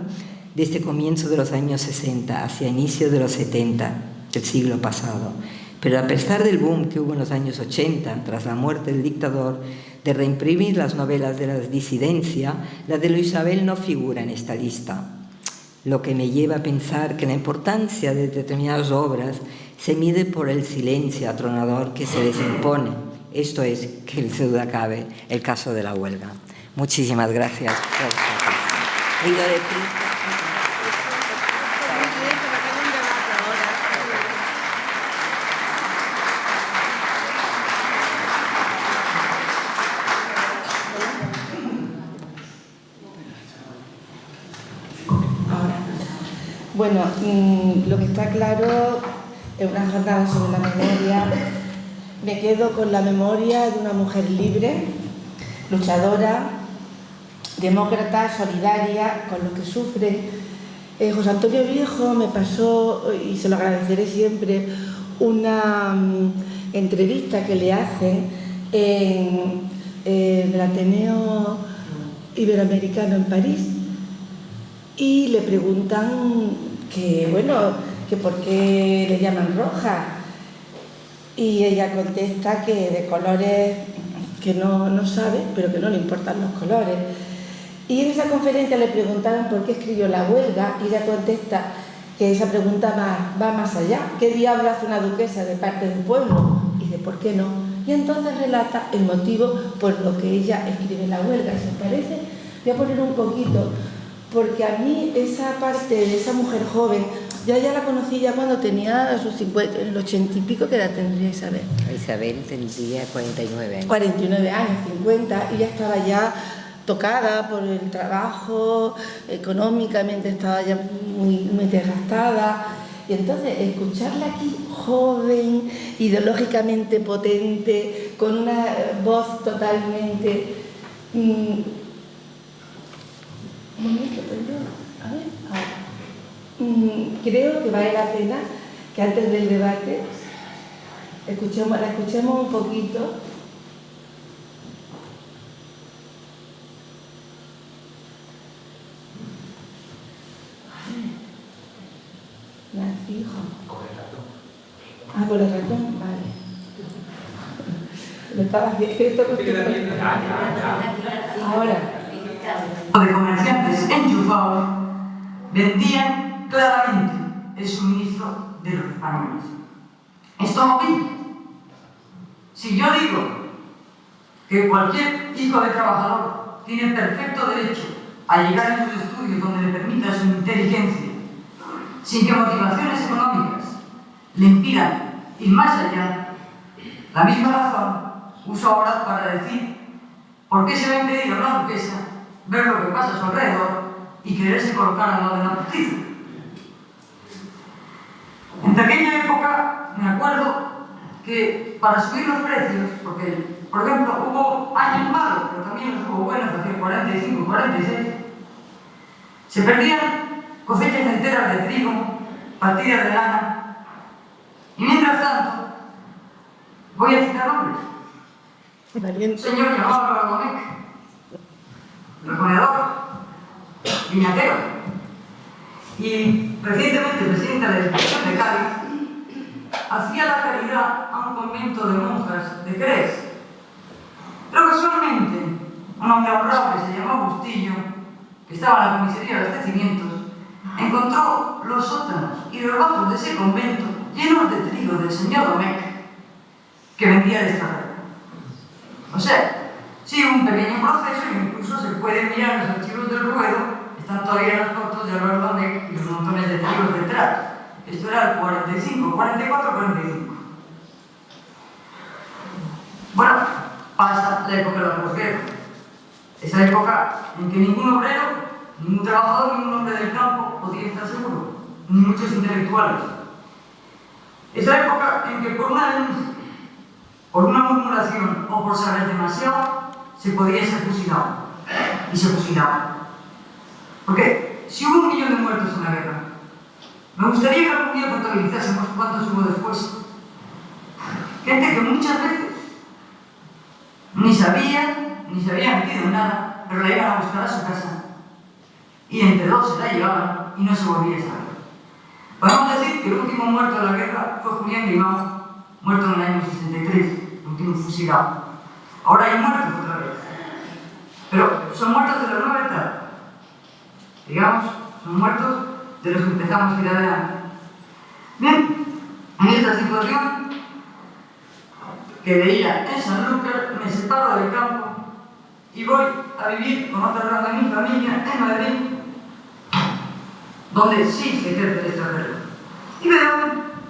desde comienzo de los años 60 hacia inicio de los 70 del siglo pasado. Pero a pesar del boom que hubo en los años 80, tras la muerte del dictador, de reimprimir las novelas de la disidencia, la de Luisa Isabel no figura en esta lista. Lo que me lleva a pensar que la importancia de determinadas obras se mide por el silencio atronador que se les impone. Esto es, que el duda cabe, el caso de La huelga. Muchísimas gracias por su atención. Bueno, lo que está claro en una jornada sobre la memoria, me quedo con la memoria de una mujer libre, luchadora, demócrata, solidaria con los que sufren. José Antonio Viejo me pasó, y se lo agradeceré siempre, una entrevista que le hacen en el Ateneo Iberoamericano en París, y le preguntan que, bueno, que por qué le llaman roja, y ella contesta que de colores que no sabe, pero que no le importan los colores. Y en esa conferencia le preguntaron por qué escribió La huelga, y ella contesta que esa pregunta va más allá. ¿Qué diablo hace una duquesa de parte del pueblo? Y dice, ¿por qué no? Y entonces relata el motivo por lo que ella escribe La huelga. ¿Se os parece? Voy a poner un poquito, porque a mí esa parte de esa mujer joven, ya la conocí ya cuando tenía sus 50, el 80 y pico, ¿qué edad tendría Isabel? Isabel tendría 49 años. 49 años, 50, y ya estaba ya tocada por el trabajo, económicamente estaba ya muy desgastada. Y entonces escucharla aquí joven, ideológicamente potente, con una voz totalmente... creo que vale la pena que antes del debate la escuchemos un poquito. Nancy, por el ratón. Ah, por el ratón, vale. Lo estaba haciendo. Ahora. De comerciantes enchufados vendían claramente el suministro de los españoles. Esto no pilla. Si yo digo que cualquier hijo de trabajador tiene perfecto derecho a llegar a sus estudios donde le permita su inteligencia, sin que motivaciones económicas le impidan ir más allá, la misma razón uso ahora para decir por qué se va a impedir a una duquesa ver lo que pasa a su alrededor y quererse colocar al lado de la justicia. En aquella época me acuerdo que para subir los precios, porque por ejemplo hubo años malos, pero también los hubo buenos, hacia 45, 46, se perdían cosechas enteras de trigo, partidas de lana, y mientras tanto, voy a citar nombres. Un señor llamado Bardomec, reponedor, viñatero, y recientemente presidente de la Diputación de Cádiz, hacía la caridad a un convento de monjas de Cres, Pero casualmente, un hombre honrado que se llamó Bustillo, que estaba en la comisaría de abastecimientos, encontró los sótanos y los bajos de ese convento llenos de trigo del señor Domecq, que vendía de esta red. O sea, sí, un pequeño proceso, e incluso se puede mirar los archivos del ruedo, están todavía las fotos de Álvaro Domecq y los montones de trigos detrás. Esto era el 45, 44, 45. Bueno, pasa la época de la posguerra. Esa época en que ningún obrero, ningún trabajador, ningún hombre del campo podía estar seguro, ni muchos intelectuales. Esa época en que por una denuncia, por una murmuración o por saber demasiado, se podía ser fusilado. Y se fusilaba. Porque si hubo 1 millón de muertos en la guerra, me gustaría que algún día contabilizásemos cuántos hubo después. Gente que muchas veces ni se había metido en nada, pero la iban a buscar a su casa. Y entre dos se la llevaban y no se volvía a saber. Podemos decir que el último muerto de la guerra fue Julián Grimao, muerto en el año 63, el último fusilado. Ahora hay muertos otra vez. Pero son muertos de la nueva etapa. Digamos, son muertos de los que empezamos a ir adelante. Bien, en esta situación que veía en Sanlúcar, me separo del campo y voy a vivir con otra rama de mi familia en Madrid, donde sí se ejerce esta carrera. Y veo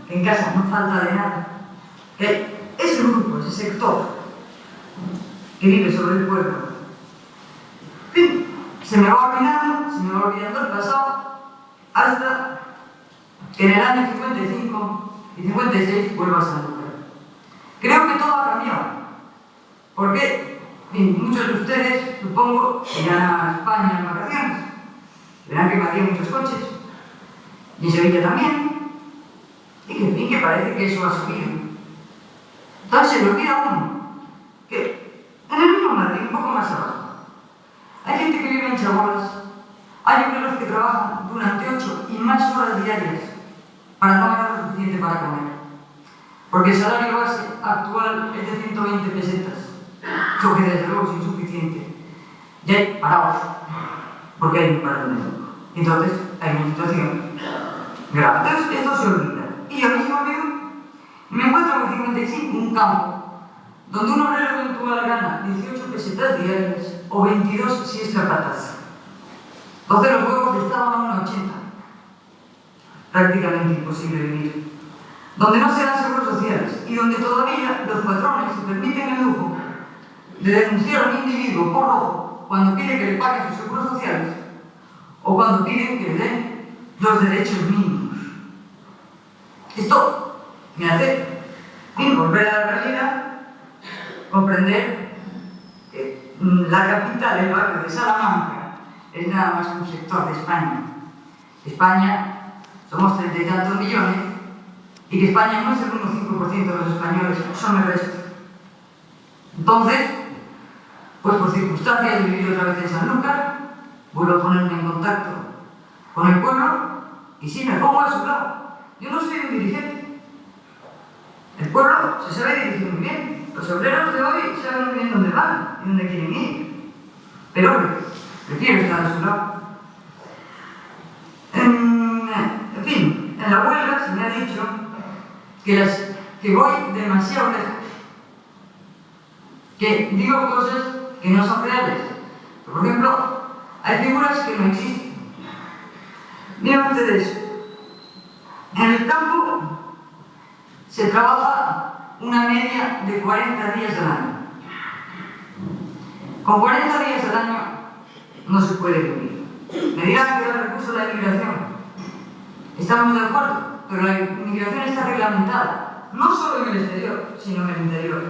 que en casa no falta de nada, que ese grupo, ese sector que vive sobre el pueblo, en fin, se me va olvidando el pasado, hasta que en el año 55 y 56 vuelvo a Sanlúcar. Creo que todo ha cambiado, porque muchos de ustedes, supongo, irán a España en vacaciones, verán que en Madrid hay muchos coches, y en Sevilla también, y que en fin, que parece que eso ha subido. Entonces se me olvida uno, que en el mismo Madrid, un poco más abajo, hay gente que vive en chabolas, hay obreros que trabajan durante 8 y más horas diarias para no ganar lo suficiente para comer. Porque el salario base actual es de 120 pesetas, lo que desde luego es insuficiente. Y hay parados, porque hay un paro de médico. Entonces hay una situación grave. Entonces esto se olvida. Y a mí se me olvidó. Me encuentro en 55, un campo, donde un obrero eventual gana 18 pesetas diarias o 22 si es capataz. Entonces los huevos estaban a 1,80. Prácticamente imposible vivir. Donde no se dan seguros sociales y donde todavía los patrones se permiten el lujo de denunciar a un individuo por robo cuando pide que le paguen sus seguros sociales o cuando piden que le den los derechos mínimos. Esto me hace volver a la realidad, comprender que la capital, el barrio de Salamanca, es nada más que un sector de España. España, somos 30 y tantos millones, y que España no es el 1,5% de los españoles, son el resto. Entonces, pues por circunstancias de vivir otra vez en Sanlúcar, vuelvo a ponerme en contacto con el pueblo y sí, me pongo a su lado. Yo no soy un dirigente. El pueblo se sabe dirigir muy bien. Los obreros de hoy saben muy bien dónde van y dónde quieren ir. Pero prefiero estar a su lado. En fin, en la huelga se me ha dicho que voy demasiado lejos, que digo cosas que no son reales. Por ejemplo, hay figuras que no existen. Miren ustedes, en el campo se trabaja una media de 40 días al año. Con 40 días al año no se puede vivir. Me dirán que era el recurso de la inmigración. Estamos de acuerdo, pero la inmigración está reglamentada, no solo en el exterior, sino en el interior.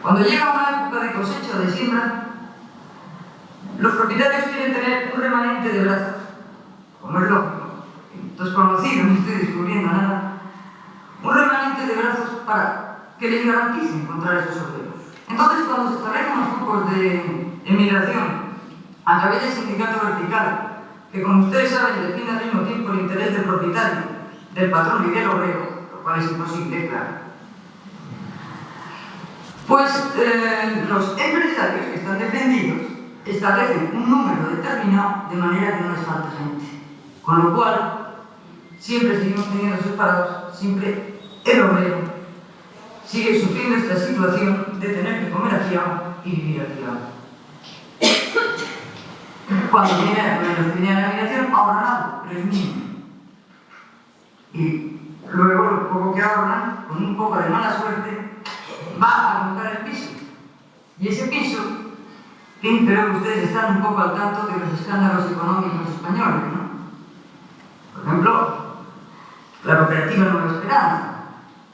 Cuando llega una época de cosecha o de siembra, los propietarios quieren tener un remanente de brazos, como es lógico. Esto es conocido, no estoy descubriendo nada. Un remanente de brazos para que les garantice encontrar esos obreros. Entonces, cuando se establecen los grupos de emigración a través del sindicato vertical, que como ustedes saben defiende al mismo tiempo el interés del propietario, del patrón y del obrero, lo cual es imposible, claro. Pues los empresarios que están defendidos establecen un número determinado de manera que no les falta gente. Con lo cual, siempre seguimos teniendo esos parados, siempre el obrero sigue sufriendo esta situación de tener que comer afiado y vivir afiado. Cuando viene la migración, ahorran algo, pero es mínimo. Y luego, lo poco que ahorran, con un poco de mala suerte, va a comprar el piso. Y ese piso, creo que ustedes están un poco al tanto de los escándalos económicos españoles, ¿no? Por ejemplo, la cooperativa Nueva Esperanza.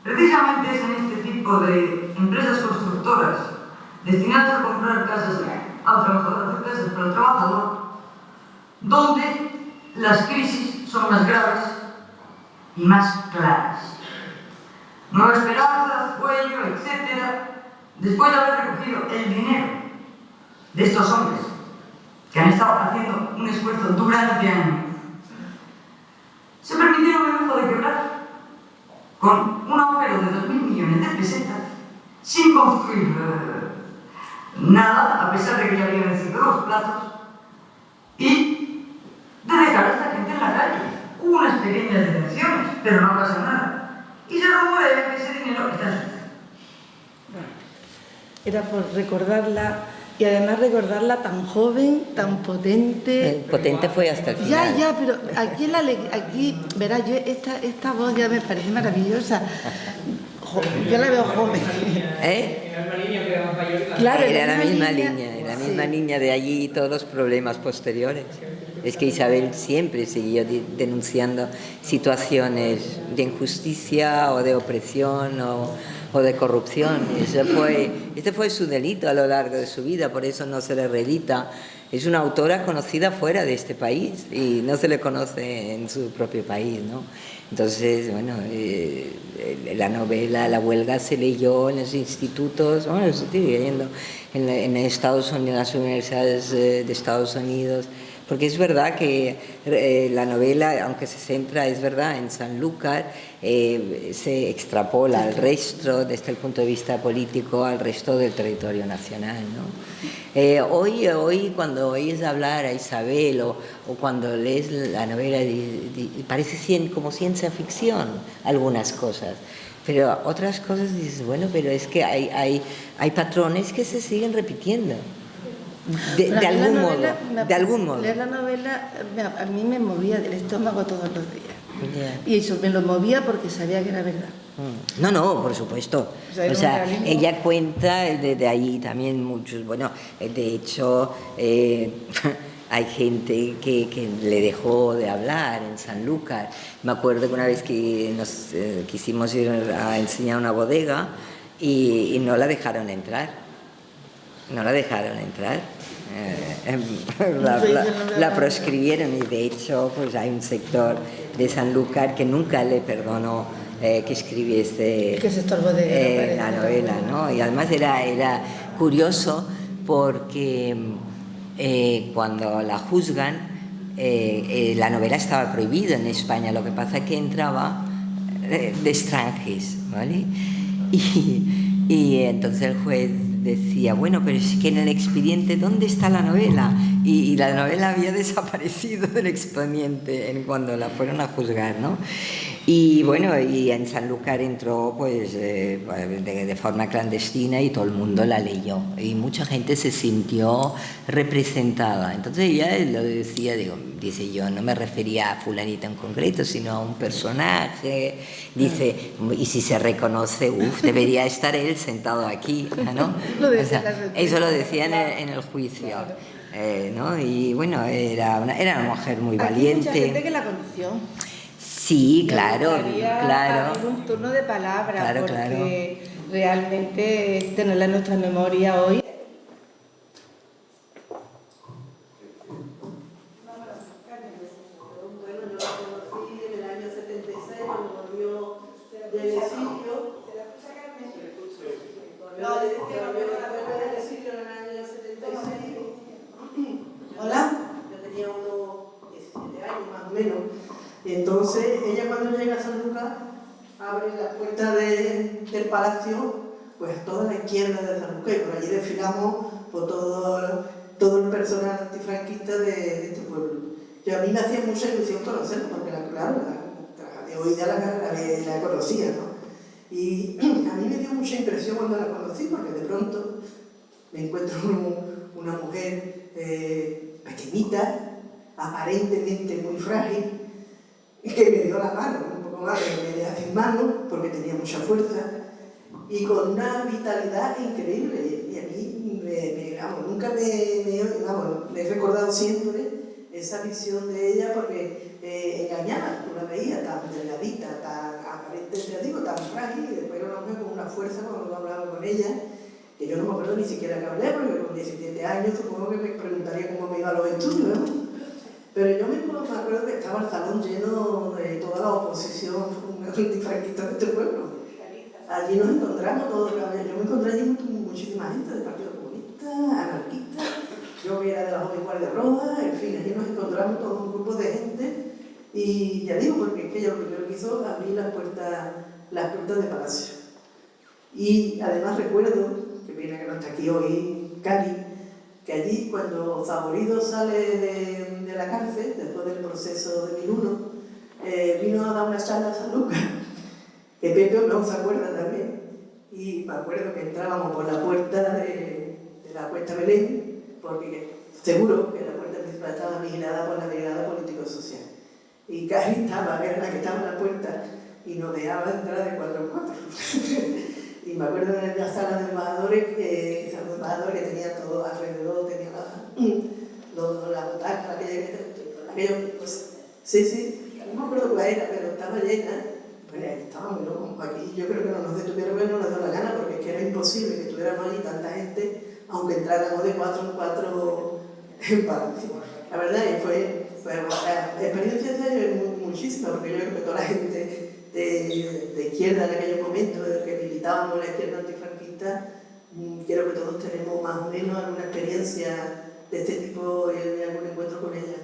Precisamente es en este tipo de empresas constructoras destinadas a comprar casas al trabajador, hacer casas para el trabajador, donde las crisis son más graves y más claras. Nueva Esperanza, Cuello, etc., después de haber recogido el dinero de estos hombres que han estado haciendo un esfuerzo durante años, se permitieron el lujo de quebrar con un agujero de 2.000 millones de pesetas sin construir nada, a pesar de que ya habían vencido los plazos, y de dejar a esta gente en la calle. Hubo unas pequeñas detenciones, pero no pasa nada. Y se rumorea que ese dinero está en su casa. Era por recordarla, y además recordarla tan joven, tan potente. Potente fue hasta el final. Ya, pero aquí verás, yo esta voz ya me parece maravillosa. Yo la veo joven. Claro, era la misma línea de allí y todos los problemas posteriores. Es que Isabel siempre siguió denunciando situaciones de injusticia o de opresión o de corrupción. Este fue su delito a lo largo de su vida, por eso no se le reedita. Es una autora conocida fuera de este país y no se le conoce en su propio país, ¿no? Entonces, bueno, la novela La huelga se leyó en los institutos, bueno, se sigue leyendo en Estados Unidos, en las universidades de Estados Unidos, porque es verdad que la novela, aunque se centra, es verdad, en Sanlúcar, se extrapola al resto, desde el punto de vista político, al resto del territorio nacional, ¿no? Hoy cuando oyes hablar a Isabel o cuando lees la novela, parece como ciencia ficción algunas cosas, pero otras cosas dices, bueno, pero es que hay patrones que se siguen repitiendo. De algún modo. Leer la novela a mí me movía del estómago todos los días. Y eso me lo movía porque sabía que era verdad. No, por supuesto. O sea, ella cuenta de ahí también muchos. Bueno, de hecho, hay gente que le dejó de hablar en Sanlúcar. Me acuerdo que una vez que nos quisimos ir a enseñar una bodega y no la dejaron entrar. La proscribieron y de hecho pues hay un sector de Sanlúcar que nunca le perdonó que escribiese la novela, ¿no? Y además era curioso porque cuando la juzgan la novela estaba prohibida en España, lo que pasa es que entraba de extranjeros, ¿vale? Y entonces el juez decía, bueno, pero es que en el expediente, ¿dónde está la novela? Y la novela había desaparecido del expediente cuando la fueron a juzgar, ¿no? Y bueno, y en Sanlúcar entró pues de forma clandestina y todo el mundo la leyó y mucha gente se sintió representada. Entonces ella lo decía, dice, yo no me refería a fulanita en concreto, sino a un personaje. Dice, y si se reconoce, debería estar él sentado aquí, ¿no? O sea, eso lo decía en el juicio, ¿no? Y bueno, era una mujer muy valiente. Hay mucha gente que la conoció. Sí, claro. Un turno de palabra, porque claro. Realmente tenerla en nuestra memoria hoy. Bueno, yo la conocí en el año 76 cuando volvió del exilio. Volvió del exilio en el año 76. Hola. Yo tenía unos 17 años más o menos. Y entonces ella cuando llega a Sanlúcar abre la puerta del palacio pues a toda la izquierda de Sanlúcar, y por allí desfilamos por todo el personal antifranquista de este pueblo. Yo a mí me hacía mucha ilusión conocerlo, porque claro, de oída la conocía, ¿no? Y a mí me dio mucha impresión cuando la conocí, porque de pronto me encuentro una mujer pequeñita, aparentemente muy frágil, que me dio la mano, un poco más de media sin mano, porque tenía mucha fuerza, y con una vitalidad increíble. Y a mí, nunca me he recordado siempre esa visión de ella, porque engañaba, tú la veías tan delgadita, tan aparente, ya digo, tan frágil, y después era una mujer con una fuerza cuando hablaba con ella, que yo no me acuerdo ni siquiera que hablé, porque con 17 años supongo que me preguntaría cómo me iban los estudios, ¿no? Pero yo me acuerdo que estaba el salón lleno de toda la oposición antifranquista de este pueblo. Allí nos encontramos todos, yo me encontré allí muchísima gente del Partido Comunista, anarquistas, yo que era de la Joven Guardia Roja, en fin, allí nos encontramos todo un grupo de gente, y ya digo, porque es que ella lo primero que hizo abrir las puertas de Palacio. Y además recuerdo, que pena que no está aquí hoy Cari, que allí cuando Saborido sale de la cárcel, después del proceso de 2001, vino a dar una charla a Sanlúcar, que Pepe no se acuerda también, y me acuerdo que entrábamos por la puerta de la Cuesta Belén, porque seguro que la puerta principal estaba vigilada por la Brigada Político-Social. Y Cari era la que estaba en la puerta y nos dejaba entrar de 4 en 4. Y me acuerdo en la sala de embajadores que tenía todo alrededor, tenía la butaca, aquello, pues, sí, no me acuerdo cuál era, pero estaba llena. Bueno, ahí estábamos, ¿no? Aquí yo creo que no nos detuvieron, pero no nos dio la gana, porque es que era imposible que estuviéramos allí tanta gente, aunque entráramos de 4 en 4 en Palacio. La verdad, fue la experiencia muchísima, porque yo creo que toda la gente de izquierda en aquellos momentos, que militábamos la izquierda antifranquista, creo que todos tenemos más o menos alguna experiencia de este tipo y algún encuentro con ella.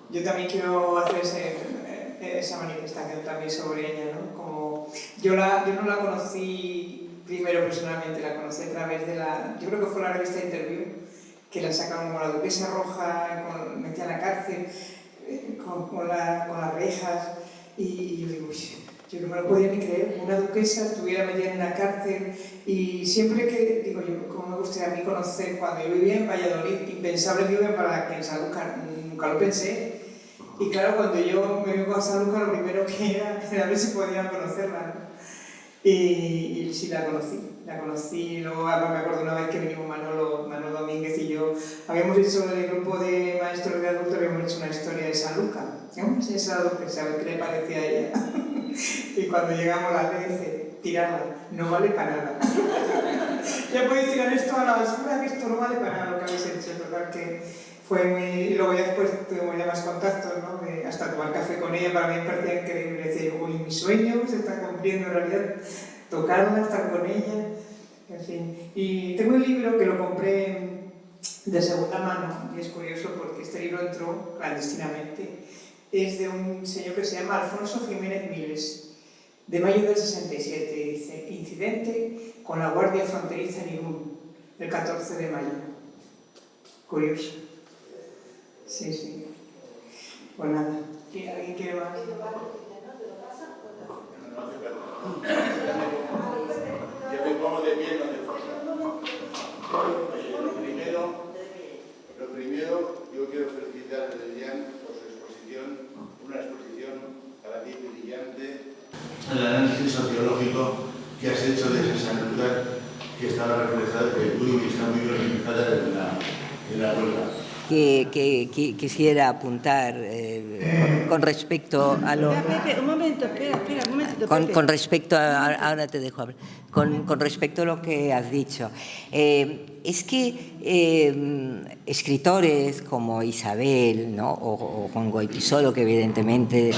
Yo también quiero hacer esa manifestación también sobre ella, ¿no? Como yo no la conocí primero personalmente, la conocí a través de yo creo que fue la revista Interview, que la sacaron como la Duquesa Roja, metía en la cárcel, con las rejas, y yo digo, yo no me lo podía ni creer, una duquesa estuviera metida en una cárcel, y siempre que, digo yo, como me gustaría a mí conocer, cuando yo vivía en Valladolid, impensable que iba para que en Sanlúcar, nunca lo pensé, y claro, cuando yo me vengo a Sanlúcar, lo primero que era ver si podía conocerla, ¿no? Y sí la conocí, luego me acuerdo una vez que vinimos Manolo Domínguez y yo, habíamos hecho el grupo de maestros de adultos, habíamos hecho una historia de Sanlúcar, digamos, esa duquesa, a ver qué le parecía a ella. Y cuando llegamos la ley dice, tirarla, no vale para nada. Ya podéis tirar esto a la basura, que esto no vale para nada lo que habéis hecho, ¿verdad? Que fue muy... Y luego ya después tuvimos ya más contactos, ¿no? Hasta tomar café con ella, para mí me parecía increíble. Decía, uy, mi sueño se está cumpliendo en realidad, tocarla, estar con ella, en fin. Y tengo un libro que lo compré de segunda mano, y es curioso porque este libro entró clandestinamente. Es de un señor que se llama Alfonso Jiménez Miles, de mayo del 67, dice, incidente con la Guardia Fronteriza en Irún, el 14 de mayo. Curioso. Sí. Pues nada, ¿alguien quiere más? Yo me pongo de pie, no de Lo primero, yo quiero felicitar a Lilian por su exposición, una exposición para mí brillante. El análisis sociológico que has hecho de esa Sanlúcar, que estaba reflejada, que está muy organizada en la huelga. Que quisiera apuntar con respecto a lo... Pepe, un momento, espera un momentito, Pepe. Con respecto a... Ahora te dejo hablar. Con respecto a lo que has dicho. Es que escritores como Isabel, ¿no? o Juan Goytisolo, que evidentemente...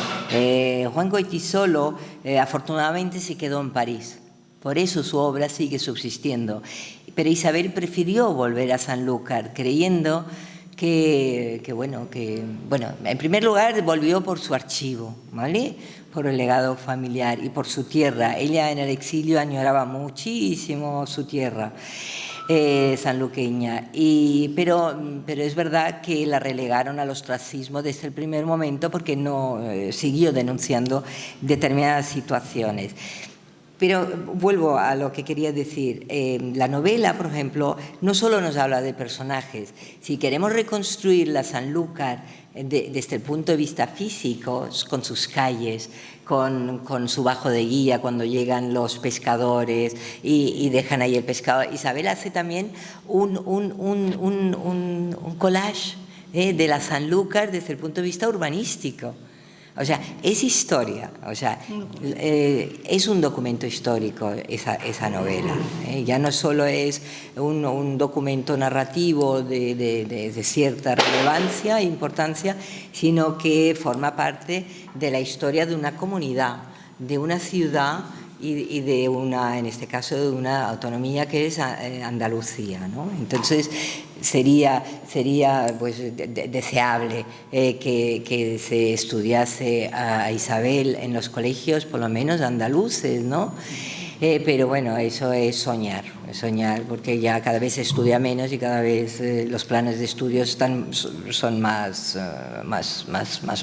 Juan Goytisolo afortunadamente se quedó en París. Por eso su obra sigue subsistiendo. Pero Isabel prefirió volver a Sanlúcar, creyendo que en primer lugar volvió por su archivo, ¿vale? por el legado familiar y por su tierra. Ella en el exilio añoraba muchísimo su tierra sanluqueña, pero es verdad que la relegaron al ostracismo desde el primer momento porque no siguió denunciando determinadas situaciones. Pero vuelvo a lo que quería decir. La novela, por ejemplo, no solo nos habla de personajes. Si queremos reconstruir la Sanlúcar desde el punto de vista físico, con sus calles, con su bajo de guía cuando llegan los pescadores y dejan ahí el pescado, Isabel hace también un collage de la Sanlúcar desde el punto de vista urbanístico. O sea, es historia, o sea, es un documento histórico esa novela. Ya no solo es un documento narrativo de cierta relevancia e importancia, sino que forma parte de la historia de una comunidad, de una ciudad y de una, en este caso, de una autonomía que es Andalucía, ¿no? Entonces, sería pues, deseable que se estudiase a Isabel en los colegios, por lo menos andaluces, ¿no? Pero bueno, eso es soñar, porque ya cada vez se estudia menos y cada vez los planes de estudios son más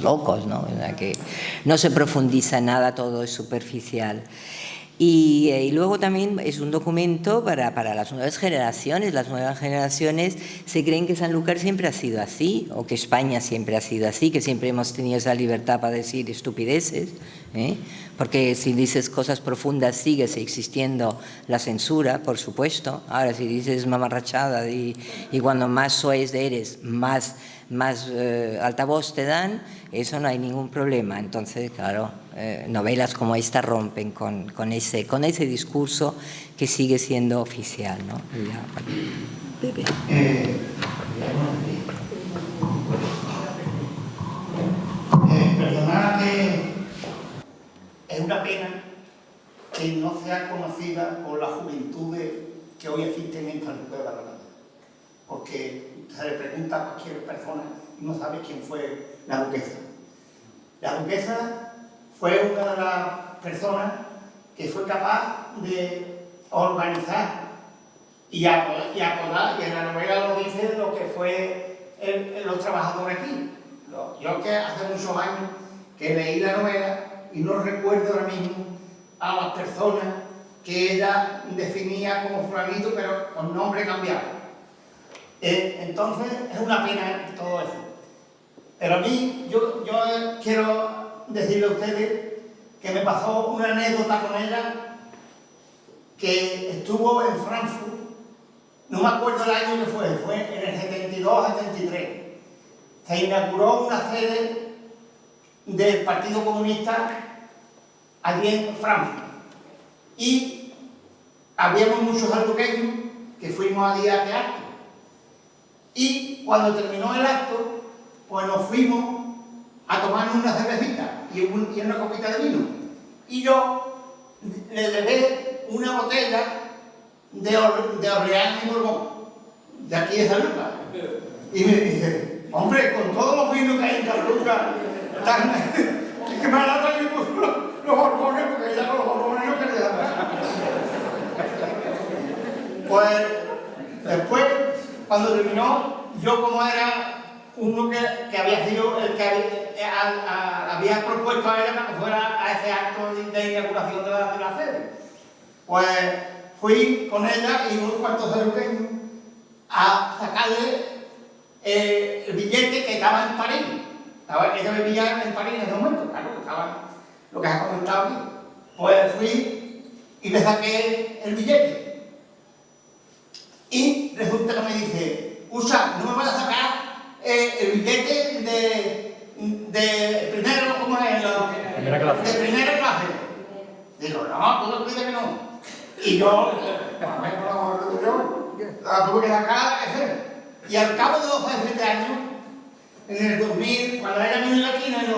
locos, ¿no? O sea, que no se profundiza en nada, todo es superficial. Y luego también es un documento para las nuevas generaciones. Las nuevas generaciones se creen que Sanlúcar siempre ha sido así, o que España siempre ha sido así, que siempre hemos tenido esa libertad para decir estupideces, porque si dices cosas profundas sigues existiendo la censura, por supuesto. Ahora, si dices mamarrachada y cuando más soez eres, más altavoz te dan, eso no hay ningún problema. Entonces, claro, novelas como esta rompen con ese discurso que sigue siendo oficial, ¿no? Perdonad que es una pena que no sea conocida por la juventud que hoy existen en Sanlúcar de Barrameda, porque se le pregunta a cualquier persona y no sabe quién fue la duquesa. La duquesa fue una de las personas que fue capaz de organizar y acordar, y en la novela lo dice lo que fue los trabajadores aquí. Yo que hace muchos años que leí la novela y no recuerdo ahora mismo a las personas que ella definía como fulanito, pero con nombre cambiado. Entonces es una pena todo eso. Pero a mí, yo quiero decirle a ustedes que me pasó una anécdota con ella, que estuvo en Frankfurt, no me acuerdo el año que fue en el 72-73. Se inauguró una sede del Partido Comunista allí en Frankfurt. Y habíamos muchos sanluqueños que fuimos a día de acto. Y cuando terminó el acto, pues nos fuimos a tomarnos una cervecita y una copita de vino. Y yo le llevé una botella de Orleans y Borbón, de aquí de Sanlúcar. Y me dice, hombre, con todos los vinos que hay en Sanlúcar, es que me han traído los Borbones, porque ella con los Borbones no quería dar. Pues después, cuando terminó, yo como era uno que había sido el que había propuesto a ella para que fuera a ese acto de inauguración de la sede, pues fui con ella y unos cuantos sanluqueños a sacarle el billete que estaba en París. Ella vivía en París en ese momento, claro, estaba lo que se ha comentado aquí. Pues fui y le saqué el billete. Y resulta que me dice, Usa, no me vas a sacar el billete de primero, ¿cómo es? Primera clase. De primera clase. Digo, no, tú no dices que no. Y yo, la tuve que sacar, y al cabo de 12 años, en el 2000, cuando era niño latino, en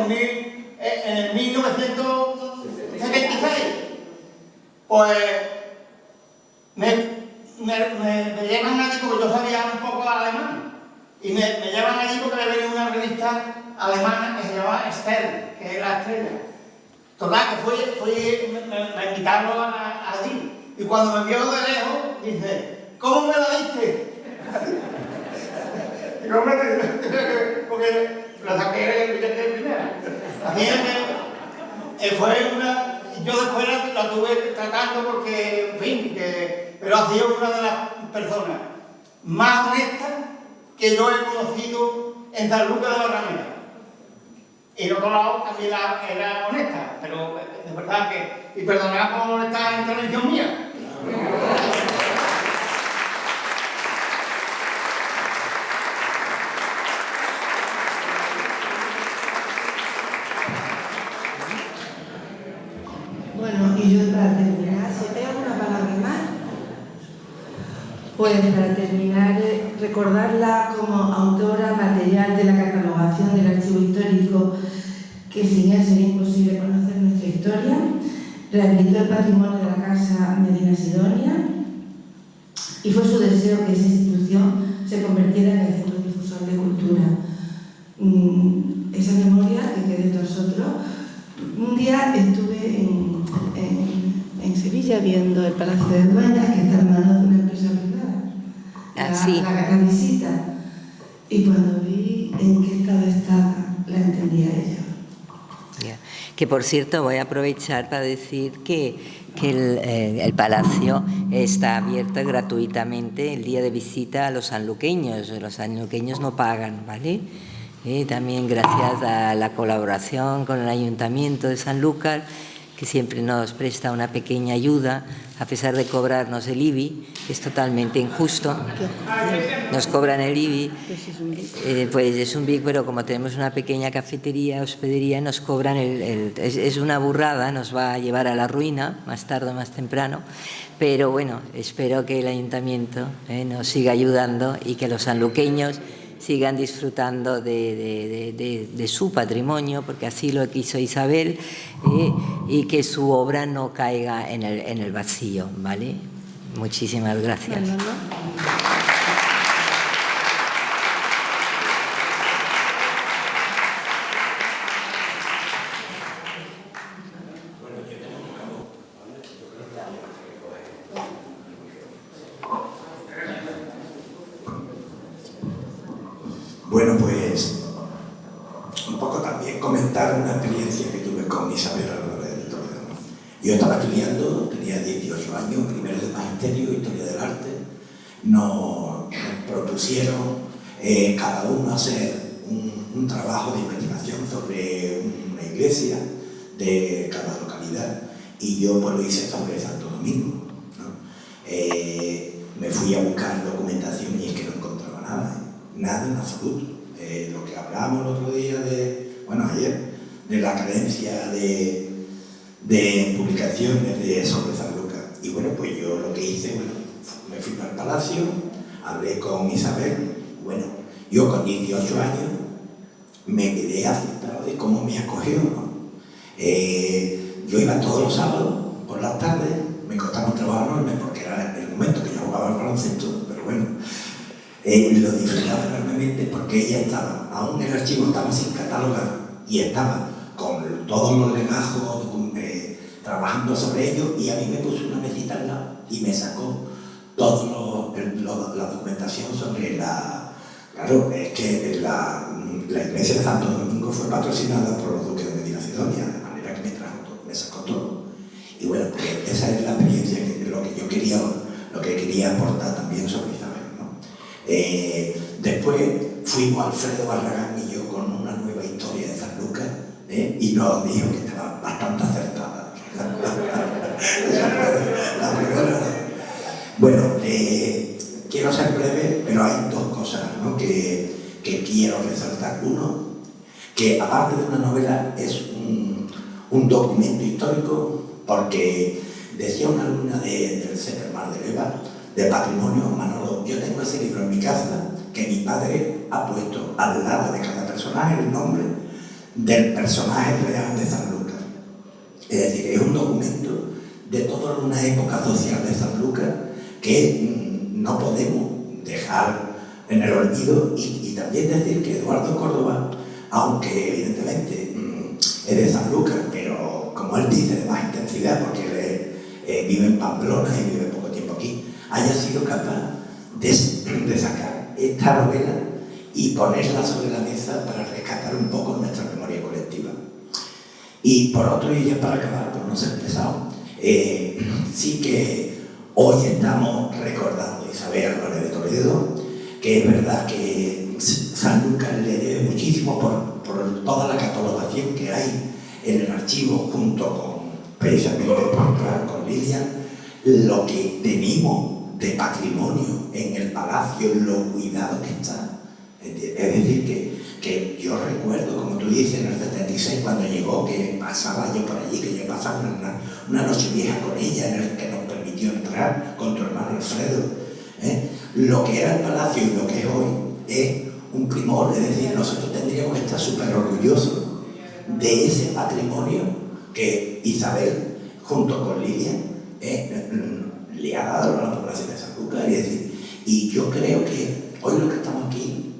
el 1976, pues me llevan allí porque yo sabía un poco alemán. Y me llevan allí porque me venía una revista alemana que se llamaba Stern, que es la estrella. Total, que me invitaron allí. Y cuando me vio de lejos, dice, ¿cómo me la diste? Digo, porque la saqué de primera. Así es que fue una... Yo después la tuve tratando porque, en fin, pero ha sido una de las personas más honestas que yo he conocido en San Lucas de Barrameda. Y en otro lado también era honesta, pero es verdad que... Y perdonad por esta intervención mía. Bueno, y yo para terminar, si hay alguna palabra más, pues para terminar, recordarla como autora material de la catalogación del archivo histórico, que sin él sería imposible conocer nuestra historia. Rehabilitó el patrimonio de la Casa Medina Sidonia y fue su deseo que esa institución se convirtiera en el centro difusor de cultura. Esa memoria que quede de nosotros. Un día estuve en Sevilla viendo el Palacio de Dueñas, que está en manos de una empresa privada, la visita, y cuando vi en qué estado estaba, la entendí a ella. Que por cierto voy a aprovechar para decir que el Palacio está abierto gratuitamente el día de visita a los sanluqueños. Los sanluqueños no pagan, ¿vale? También gracias a la colaboración con el Ayuntamiento de Sanlúcar, que siempre nos presta una pequeña ayuda, a pesar de cobrarnos el IBI, que es totalmente injusto. Nos cobran el IBI, pues es un BIC, pero como tenemos una pequeña cafetería, hospedería, nos cobran es una burrada, nos va a llevar a la ruina, más tarde o más temprano, pero bueno, espero que el Ayuntamiento nos siga ayudando y que los sanluqueños sigan disfrutando de su patrimonio, porque así lo quiso Isabel, y que su obra no caiga en el vacío, ¿vale? Muchísimas gracias. Bueno, pues un poco también comentar una experiencia que tuve con Isabel Álvarez de Toledo. Yo estaba estudiando, tenía 18 años, primero de magisterio, historia del arte. Nos propusieron cada uno hacer un trabajo de investigación sobre una iglesia de cada localidad, y yo pues lo hice sobre Santo Domingo, ¿no? Me fui a buscar documentación y es que no encontraba nada en absoluto. Lo que hablábamos el otro día ayer, de la carencia de publicaciones sobre San Lucas. Y bueno, pues yo lo que hice, me fui para el Palacio, hablé con Isabel. Bueno, yo con 18 años me quedé asustado de cómo me acogió, ¿no? Yo iba todos los sábados por las tardes, me costaba un trabajo enorme porque era el momento que yo jugaba al baloncesto, pero bueno, lo disfrutaba enormemente porque ella estaba, aún el archivo estaba sin catalogar y estaba con todos los legajos, trabajando sobre ello, y a mí me puso una mesita al lado y me sacó toda la documentación sobre la... Claro, es que la iglesia de Santo Domingo fue patrocinada por los duques de Medina Sidonia, de manera que me sacó todo. Y bueno, pues esa es la experiencia, lo que quería aportar también sobre Isabel, ¿no? Después fuimos Alfredo Barragán y yo con una nueva historia de San Lucas, y nos dijo que estaba bastante acertada. La primera. Bueno, quiero ser breve, pero hay dos cosas, ¿no?, que quiero resaltar. Uno, que aparte de una novela es un documento histórico, porque decía una alumna del CEPER Mar de Leva, de Patrimonio, Manolo, yo tengo ese libro en mi casa que mi padre ha puesto al lado de cada personaje el nombre del personaje real de San Lucas. Es decir, es un documento de toda una época social de San Lucas que no podemos dejar en el olvido, y también decir que Eduardo Córdoba, aunque evidentemente es de San Lucas, pero como como él dice, de más intensidad, porque él vive en Pamplona y vive poco tiempo aquí, haya sido capaz de sacar esta novela y ponerla sobre la mesa para rescatar un poco nuestra memoria colectiva. Y por otro, y ya para acabar, por no ser pesado, sí que hoy estamos recordando a Isabel Álvarez de Toledo, que es verdad que Sanlúcar le debe muchísimo por toda la catalogación que hay en el archivo, junto con, precisamente con Lilian, lo que tenemos de patrimonio en el palacio, lo cuidado que está. Es decir, que yo recuerdo, como tú dices, en el 76, cuando llegó, que pasaba yo por allí, que yo pasaba una noche vieja con ella, en el que nos permitió entrar con tu hermano Alfredo. Lo que era el palacio y lo que es hoy es un primor. Es decir, nosotros tendríamos que estar súper orgullosos de ese patrimonio que Isabel, junto con Lilian, le ha dado a la población de Sanlúcar. Y yo creo que hoy lo que estamos aquí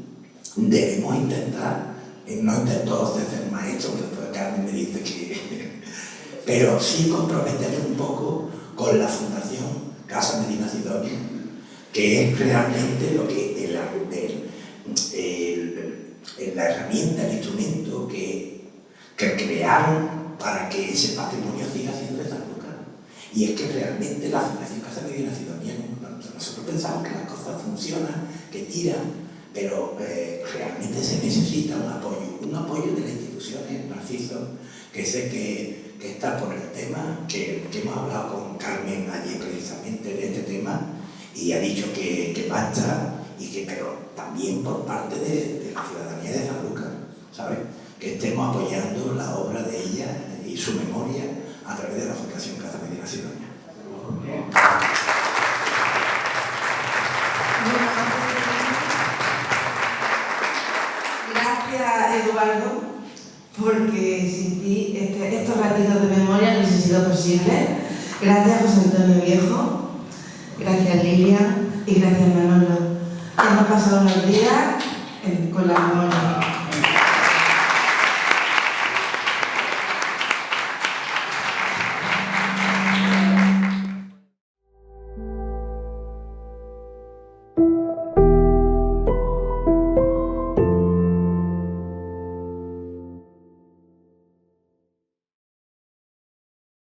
debemos intentar, no intento ser maestro, porque Carmen me dice que pero sí comprometernos un poco con la Fundación Casa Medina Sidonia, que es realmente lo que la herramienta, el instrumento que crearon para que ese patrimonio siga siendo de Sanlúcar. Y es que realmente la Fundación Casa Medina Sidonia, nosotros pensamos que las cosas funcionan, que tiran, pero realmente se necesita un apoyo de las instituciones. Narciso, que sé que está por el tema, que hemos hablado con Carmen allí precisamente de este tema, y ha dicho que basta, pero también por parte de la ciudadanía de Sanlúcar, ¿sabes? Que estemos apoyando la obra de ella y su memoria a través de la Fundación Casa Medina Sidonia. Gracias, Eduardo, porque sin ti estos ratitos de memoria no hubiesen sido posibles. Gracias, José Antonio Viejo. Gracias, Lilian. Y gracias, Manolo. Hemos pasado unos días con la memoria.